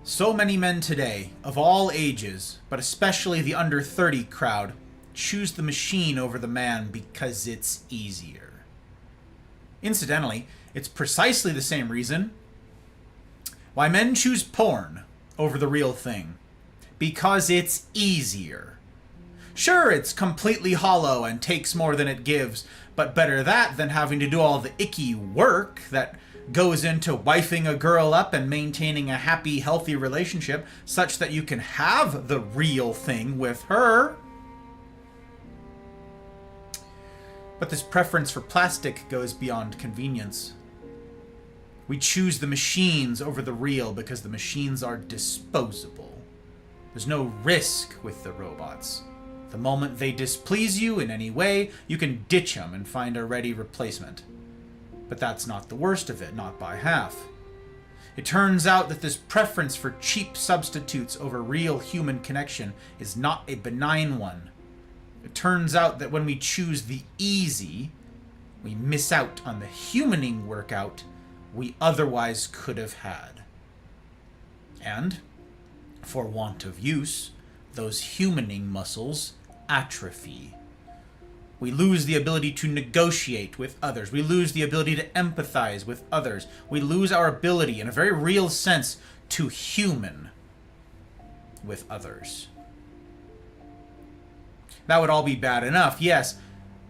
So many men today, of all ages, but especially the under 30 crowd, choose the machine over the man because it's easier. Incidentally, it's precisely the same reason why men choose porn over the real thing. Because it's easier. Sure, it's completely hollow and takes more than it gives, but better that than having to do all the icky work that goes into wifing a girl up and maintaining a happy, healthy relationship such that you can have the real thing with her. But this preference for plastic goes beyond convenience. We choose the machines over the real because the machines are disposable. There's no risk with the robots. The moment they displease you in any way, you can ditch them and find a ready replacement. But that's not the worst of it, not by half. It turns out that this preference for cheap substitutes over real human connection is not a benign one. It turns out that when we choose the easy, we miss out on the humaning workout we otherwise could have had. And, for want of use, those humaning muscles atrophy. We lose the ability to negotiate with others. We lose the ability to empathize with others. We lose our ability, in a very real sense, to human with others. That would all be bad enough, yes,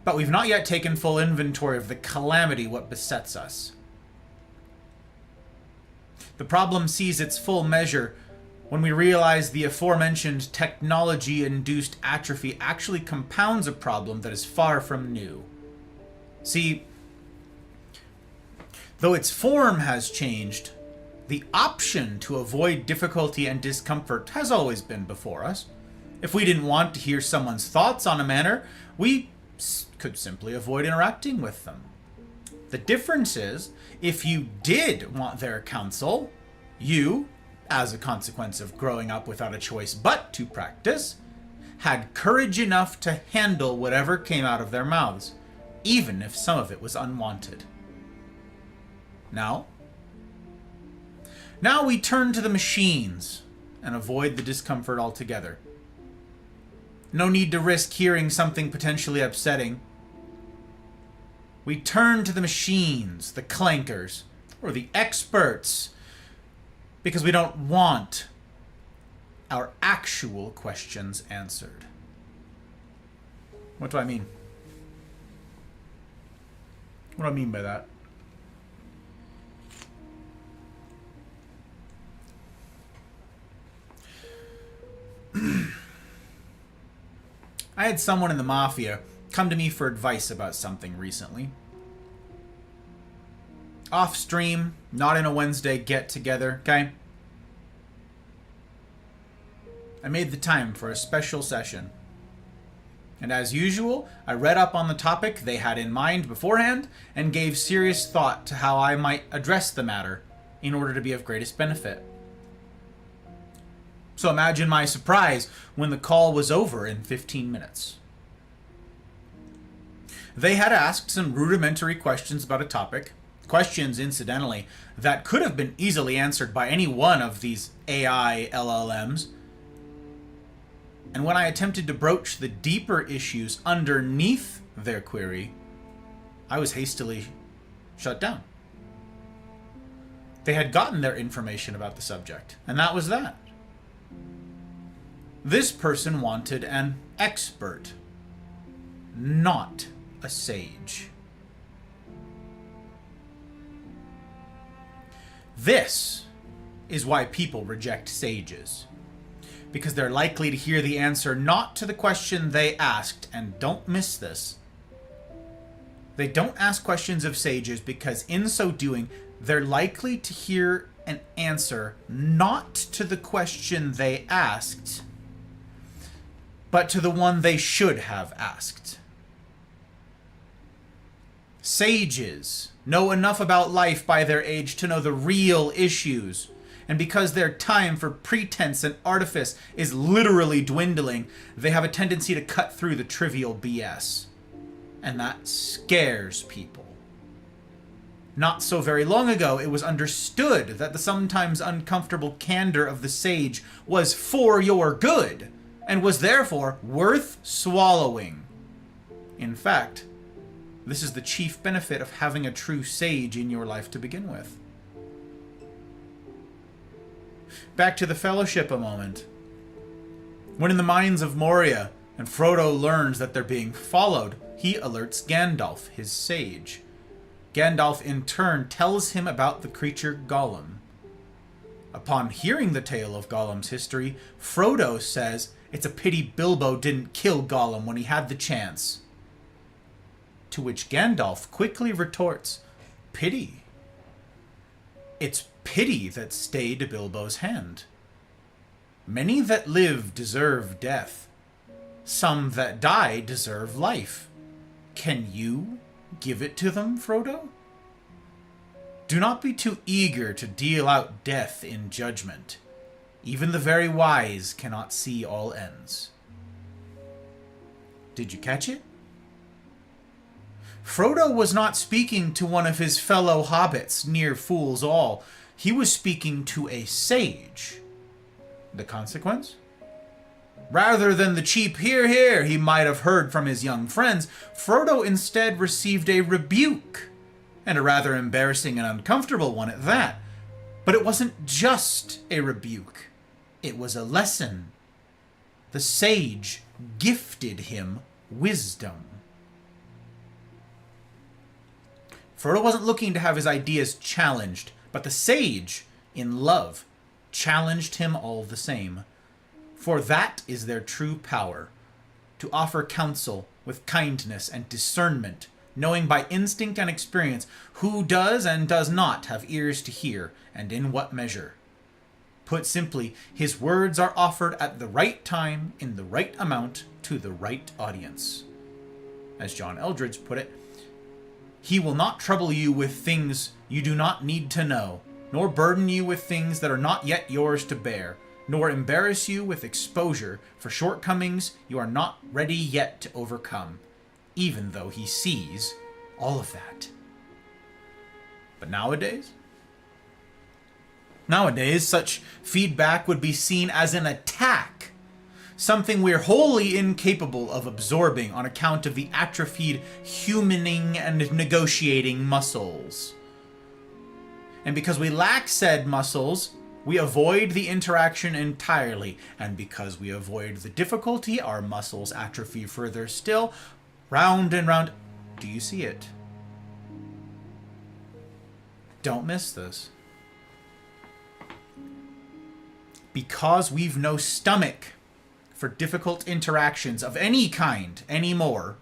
but we've not yet taken full inventory of the calamity what besets us. The problem sees its full measure when we realize the aforementioned technology-induced atrophy actually compounds a problem that is far from new. See, though its form has changed, the option to avoid difficulty and discomfort has always been before us. If we didn't want to hear someone's thoughts on a matter, we could simply avoid interacting with them. The difference is, if you did want their counsel, you, as a consequence of growing up without a choice but to practice, had courage enough to handle whatever came out of their mouths, even if some of it was unwanted. Now we turn to the machines and avoid the discomfort altogether. No need to risk hearing something potentially upsetting. We turn to the machines, the clankers, or the experts, because we don't want our actual questions answered. What do I mean? What do I mean by that? I had someone in the Mafia come to me for advice about something recently. Off stream, not in a Wednesday get-together, okay? I made the time for a special session. And as usual, I read up on the topic they had in mind beforehand and gave serious thought to how I might address the matter in order to be of greatest benefit. So imagine my surprise when the call was over in 15 minutes. They had asked some rudimentary questions about a topic, questions, incidentally, that could have been easily answered by any one of these AI LLMs. And when I attempted to broach the deeper issues underneath their query, I was hastily shut down. They had gotten their information about the subject, and that was that. This person wanted an expert, not a sage. This is why people reject sages. Because they're likely to hear the answer not to the question they asked, and don't miss this. They don't ask questions of sages because in so doing, they're likely to hear an answer not to the question they asked, but to the one they should have asked. Sages know enough about life by their age to know the real issues. And because their time for pretense and artifice is literally dwindling, they have a tendency to cut through the trivial BS. And that scares people. Not so very long ago, it was understood that the sometimes uncomfortable candor of the sage was for your good, and was therefore worth swallowing. In fact, this is the chief benefit of having a true sage in your life to begin with. Back to the Fellowship a moment. When in the mines of Moria, and Frodo learns that they're being followed, he alerts Gandalf, his sage. Gandalf in turn tells him about the creature Gollum. Upon hearing the tale of Gollum's history, Frodo says it's a pity Bilbo didn't kill Gollum when he had the chance. To which Gandalf quickly retorts, "Pity? It's pity that stayed Bilbo's hand. Many that live deserve death. Some that die deserve life. Can you give it to them, Frodo? Do not be too eager to deal out death in judgment. Even the very wise cannot see all ends." Did you catch it? Frodo was not speaking to one of his fellow hobbits, near fools all. He was speaking to a sage. The consequence? Rather than the cheap "hear, hear" he might have heard from his young friends, Frodo instead received a rebuke, and a rather embarrassing and uncomfortable one at that. But it wasn't just a rebuke. It was a lesson. The sage gifted him wisdom. Frodo wasn't looking to have his ideas challenged, but the sage, in love, challenged him all the same. For that is their true power, to offer counsel with kindness and discernment, knowing by instinct and experience who does and does not have ears to hear, and in what measure. Put simply, his words are offered at the right time, in the right amount, to the right audience. As John Eldridge put it, "He will not trouble you with things you do not need to know, nor burden you with things that are not yet yours to bear, nor embarrass you with exposure for shortcomings you are not ready yet to overcome, even though he sees all of that." But nowadays, such feedback would be seen as an attack, something we're wholly incapable of absorbing on account of the atrophied humaning and negotiating muscles. And because we lack said muscles, we avoid the interaction entirely, and because we avoid the difficulty, our muscles atrophy further still, round and round. Do you see it? Don't miss this. Because we've no stomach for difficult interactions of any kind anymore,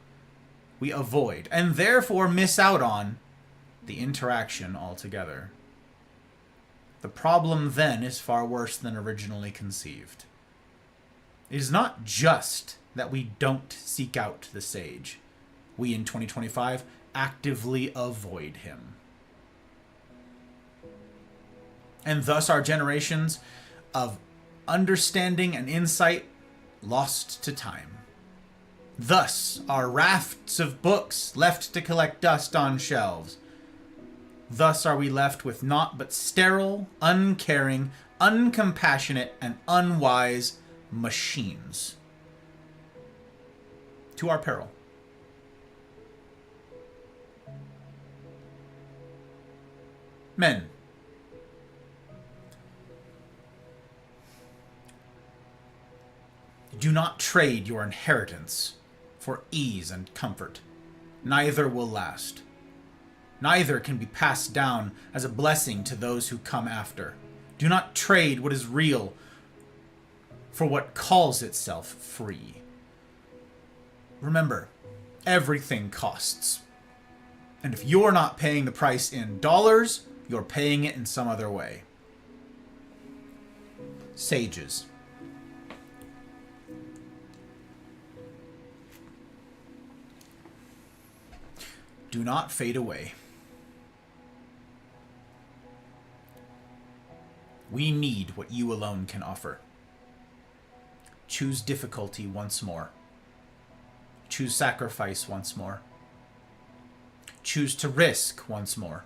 we avoid, and therefore miss out on, the interaction altogether. The problem then is far worse than originally conceived. It is not just that we don't seek out the sage. We in 2025 actively avoid him. And thus our generations of understanding and insight lost to time. Thus our rafts of books left to collect dust on shelves. Thus are we left with naught but sterile, uncaring, uncompassionate, and unwise machines. To our peril. Men. Do not trade your inheritance for ease and comfort. Neither will last. Neither can be passed down as a blessing to those who come after. Do not trade what is real for what calls itself free. Remember, everything costs. And if you're not paying the price in dollars, you're paying it in some other way. Sages. Do not fade away. We need what you alone can offer. Choose difficulty once more. Choose sacrifice once more. Choose to risk once more.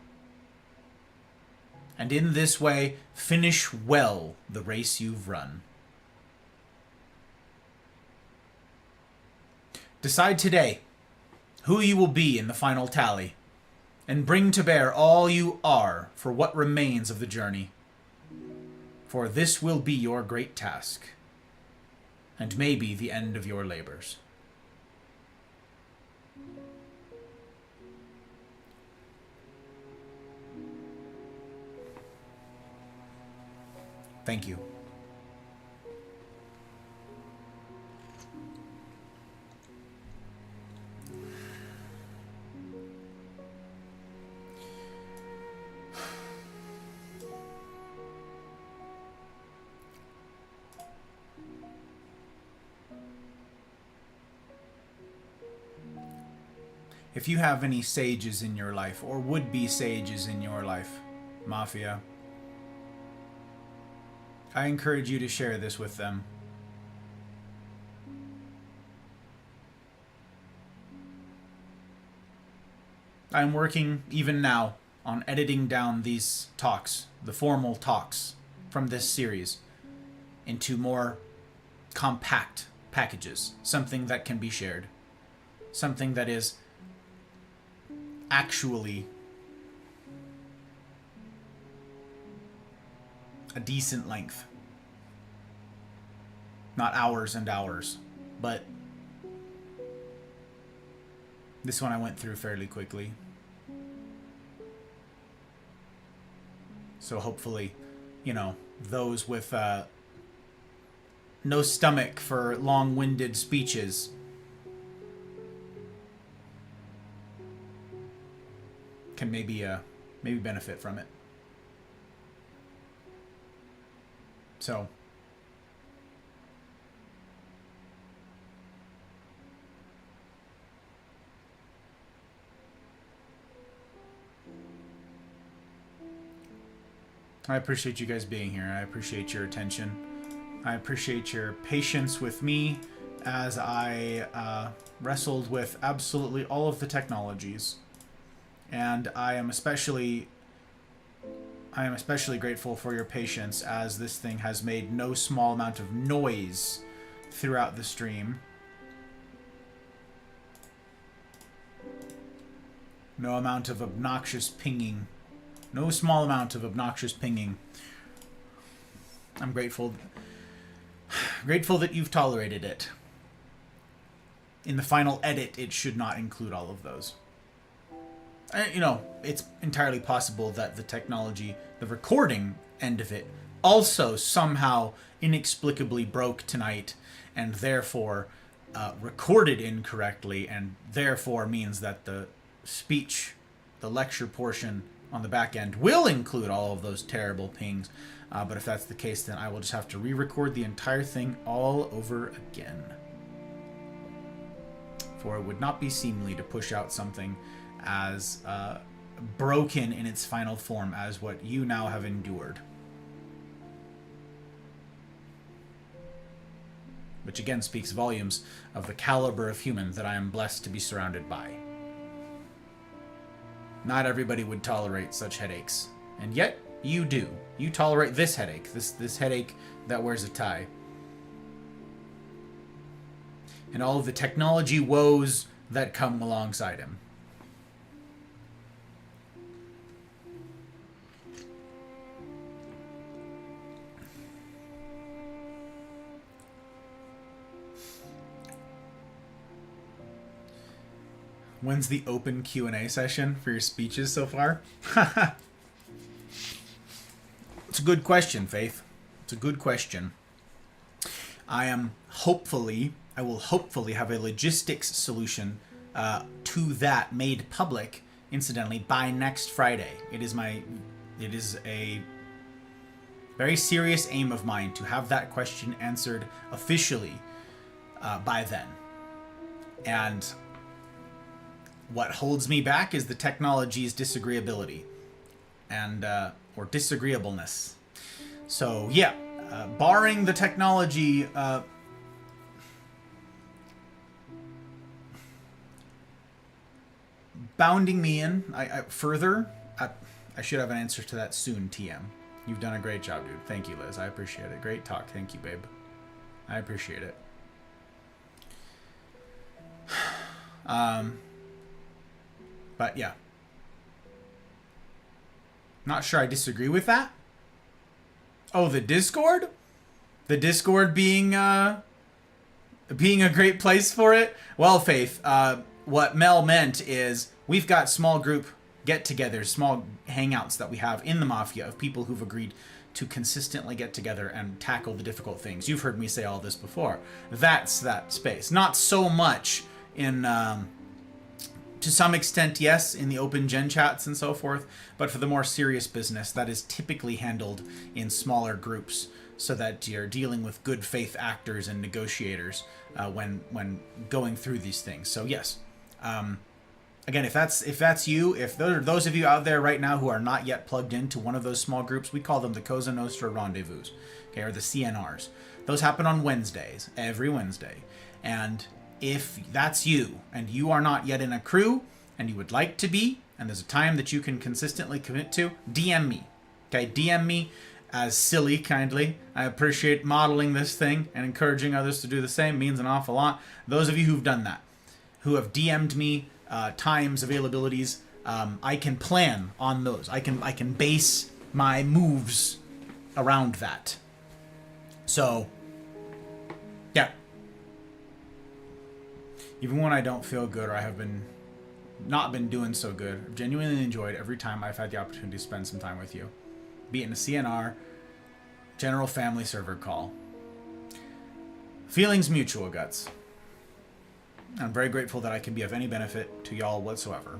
And in this way, finish well the race you've run. Decide today who you will be in the final tally, and bring to bear all you are for what remains of the journey. For this will be your great task, and maybe the end of your labors. Thank you. If you have any sages in your life, or would-be sages in your life, Mafia, I encourage you to share this with them. I'm working, even now, on editing down these talks, the formal talks from this series, into more compact packages. Something that can be shared. Something that is actually a decent length. Not hours and hours, but this one I went through fairly quickly. So hopefully, you know, those with no stomach for long-winded speeches can maybe benefit from it. So I appreciate you guys being here. I appreciate your attention. I appreciate your patience with me as I wrestled with absolutely all of the technologies. And I am especially grateful for your patience, as this thing has made no small amount of noise throughout the stream. No amount of obnoxious pinging. No small amount of obnoxious pinging. I'm grateful that you've tolerated it. In the final edit, it should not include all of those. You know, it's entirely possible that the technology, the recording end of it, also somehow inexplicably broke tonight, and therefore recorded incorrectly, and therefore means that the speech, the lecture portion on the back end will include all of those terrible pings. But if that's the case, then I will just have to re-record the entire thing all over again. For it would not be seemly to push out something as broken in its final form as what you now have endured. Which again speaks volumes of the caliber of human that I am blessed to be surrounded by. Not everybody would tolerate such headaches, and yet you do. You tolerate this headache, this headache that wears a tie. And all of the technology woes that come alongside him. When's the open Q&A session for your speeches so far? It's a good question, Faith. It's a good question. I will hopefully have a logistics solution to that made public, incidentally, by next Friday. It is a very serious aim of mine to have that question answered officially by then. And what holds me back is the technology's disagreeability and or disagreeableness. So yeah, barring the technology bounding me in further, I should have an answer to that soon, TM. You've done a great job, dude. Thank you, Liz. I appreciate it. Great talk. Thank you, babe. I appreciate it. But yeah. Not sure I disagree with that. Oh, the Discord? The Discord being a great place for it? Well, Faith, what Mel meant is we've got small group get-togethers, small hangouts that we have in the Mafia of people who've agreed to consistently get together and tackle the difficult things. You've heard me say all this before. That's that space. Not so much in... to some extent, yes, in the open gen chats and so forth, but for the more serious business, that is typically handled in smaller groups so that you're dealing with good faith actors and negotiators when going through these things. So yes, again, if that's you, if there are those of you out there right now who are not yet plugged into one of those small groups, we call them the Cosa Nostra Rendezvous, okay, or the CNRs. Those happen on Wednesdays, every Wednesday, and if that's you and you are not yet in a crew and you would like to be, and there's a time that you can consistently commit to, DM me. Okay, DM me as Silly kindly. I appreciate modeling this thing and encouraging others to do the same. Means an awful lot. Those of you who've done that, who have DM'd me times, availabilities, I can plan on those. I can base my moves around that. So, yeah. Even when I don't feel good or I have not been doing so good, I've genuinely enjoyed every time I've had the opportunity to spend some time with you. Be it in a CNR, general family server call. Feelings mutual, Guts. I'm very grateful that I can be of any benefit to y'all whatsoever.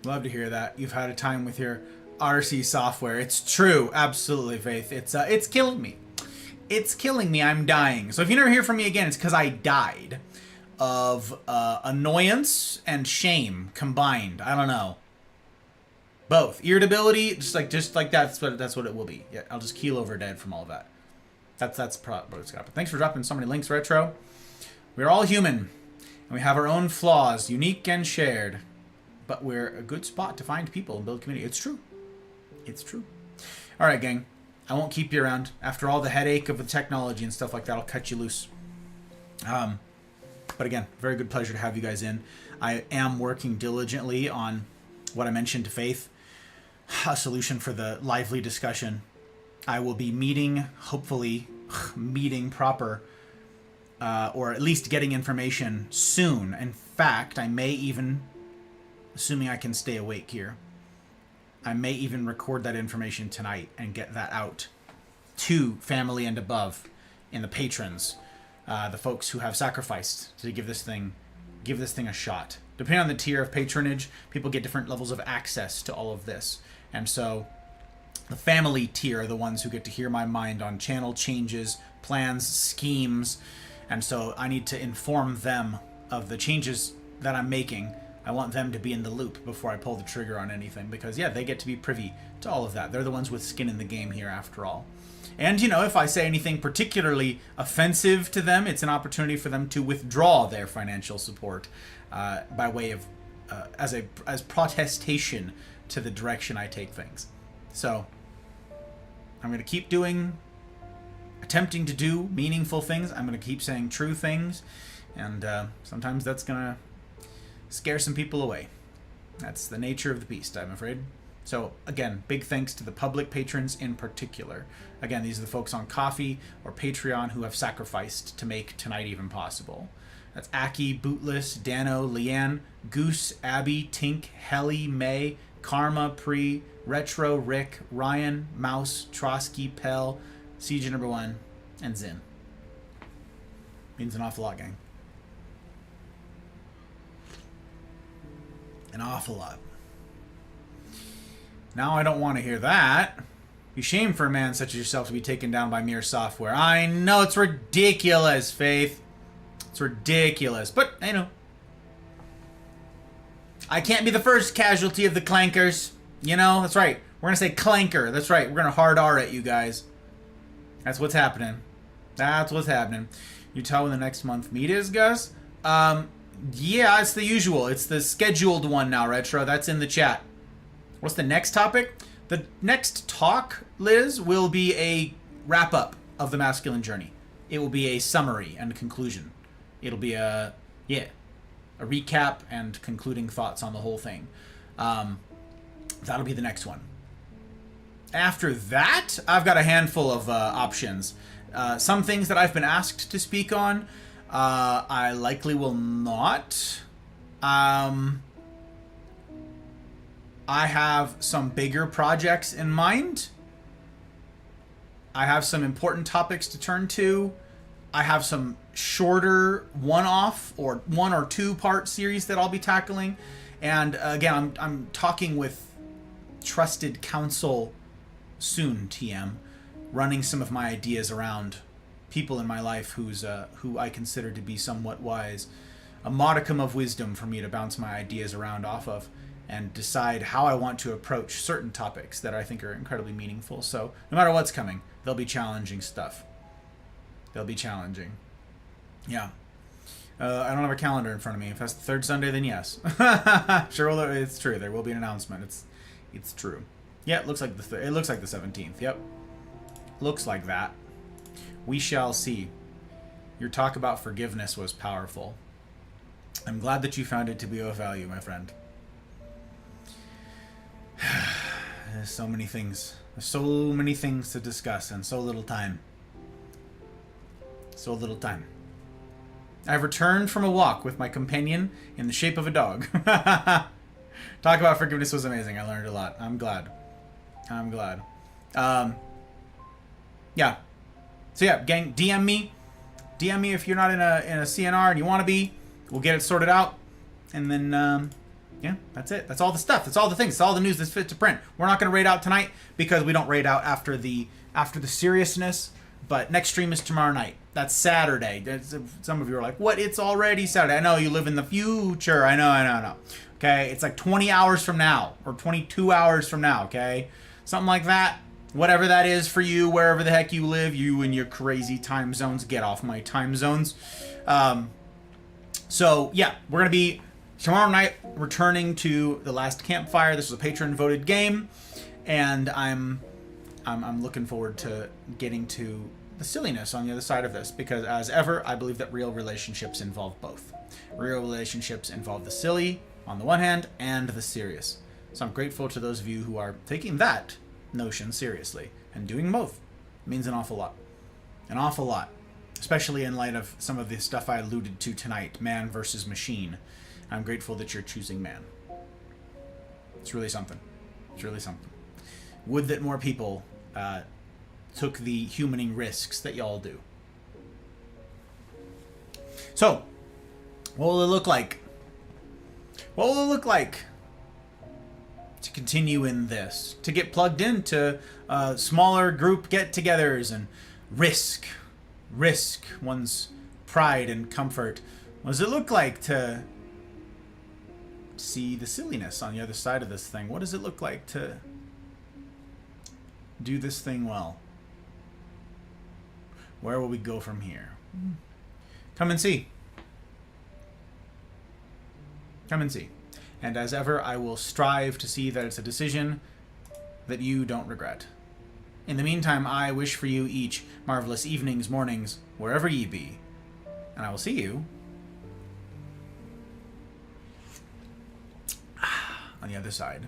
Love to hear that. You've had a time with your RC software. It's true. Absolutely, Faith. It's killing me. It's killing me. I'm dying. So if you never hear from me again, it's because I died of annoyance and shame combined. I don't know. Both. Irritability, just like that's what it will be. Yeah, I'll just keel over dead from all of that. That's probably what's happened. Thanks for dropping so many links, Retro. We're all human, and we have our own flaws, unique and shared. But we're a good spot to find people and build community. It's true. It's true. All right, gang. I won't keep you around. After all the headache of the technology and stuff like that, I'll cut you loose. But again, very good pleasure to have you guys in. I am working diligently on what I mentioned to Faith, a solution for the lively discussion. I will be meeting, hopefully, meeting proper, or at least getting information soon. In fact, I may even... assuming I can stay awake here, I may even record that information tonight and get that out to family and above in the patrons the folks who have sacrificed to give this thing a shot. Depending on the tier of patronage, people get different levels of access to all of this. And so the family tier are the ones who get to hear my mind on channel changes, plans, schemes. And so I need to inform them of the changes that I'm making. I want them to be in the loop before I pull the trigger on anything, because yeah, they get to be privy to all of that. They're the ones with skin in the game here after all. And, you know, if I say anything particularly offensive to them, it's an opportunity for them to withdraw their financial support by way of, as protestation to the direction I take things. So, I'm going to keep attempting to do meaningful things. I'm going to keep saying true things. And sometimes that's going to scare some people away. That's the nature of the beast, I'm afraid. So, again, big thanks to the public patrons in particular. Again, these are the folks on Ko-fi or Patreon who have sacrificed to make tonight even possible. That's Aki, Bootless, Dano, Leanne, Goose, Abby, Tink, Helly, May, Karma, Pre, Retro, Rick, Ryan, Mouse, Trotsky, Pell, Siege number 1, and Zin. Means an awful lot, gang. An awful lot. Now I don't want to hear that. Be shame for a man such as yourself to be taken down by mere software. I know, it's ridiculous, Faith. It's ridiculous. But, I know. I can't be the first casualty of the clankers. You know, that's right. We're going to say clanker. That's right. We're going to hard R at you guys. That's what's happening. That's what's happening. You tell when the next month meet is, Gus? Yeah, it's the usual. It's the scheduled one now, Retro. That's in the chat. What's the next topic? The next talk, Liz, will be a wrap-up of the masculine journey. It will be a summary and conclusion. It'll be a recap and concluding thoughts on the whole thing. That'll be the next one. After that, I've got a handful of options. Some things that I've been asked to speak on, I likely will not. I have some bigger projects in mind. I have some important topics to turn to. I have some shorter one-off or 1 or 2 part series that I'll be tackling. And again, I'm talking with trusted counsel soon, TM, running some of my ideas around people in my life who I consider to be somewhat wise. A modicum of wisdom for me to bounce my ideas around off of and decide how I want to approach certain topics that I think are incredibly meaningful. So no matter what's coming, there'll be challenging stuff. They'll be challenging. Yeah. I don't have a calendar in front of me. If that's the third Sunday, then yes. Sure, well, it's true. There will be an announcement. It's true. Yeah, it looks like the 17th. Yep. Looks like that. We shall see. Your talk about forgiveness was powerful. I'm glad that you found it to be of value, my friend. There's so many things. There's so many things to discuss and so little time. So little time. I've returned from a walk with my companion in the shape of a dog. Talk about forgiveness was amazing. I learned a lot. I'm glad. Yeah. So yeah, gang, DM me. DM me if you're not in a CNR and you want to be. We'll get it sorted out. And then, yeah, that's it. That's all the stuff. That's all the things. That's all the news that's fit to print. We're not going to raid out tonight because we don't raid out after the seriousness. But next stream is tomorrow night. That's Saturday. Some of you are like, what? It's already Saturday. I know, you live in the future. I know. Okay? It's like 20 hours from now. Or 22 hours from now, okay? Something like that. Whatever that is for you, wherever the heck you live, you and your crazy time zones. Get off my time zones. So, yeah, we're going to be, tomorrow night, returning to The Last Campfire. This was a patron-voted game. And I'm looking forward to getting to the silliness on the other side of this, because as ever, I believe that real relationships involve both. Real relationships involve the silly on the one hand and the serious. So I'm grateful to those of you who are taking that notion seriously and doing both. It means an awful lot. An awful lot. Especially in light of some of the stuff I alluded to tonight, man versus machine. I'm grateful that you're choosing man. It's really something. It's really something. Would that more people took the humaning risks that y'all do. So, what will it look like? What will it look like to continue in this? To get plugged into smaller group get-togethers and risk one's pride and comfort? What does it look like to see the silliness on the other side of this thing? What does it look like to do this thing well? Where will we go from here? Come and see. Come and see. And as ever, I will strive to see that it's a decision that you don't regret. In the meantime, I wish for you each marvelous evenings, mornings, wherever ye be. And I will see you on the other side.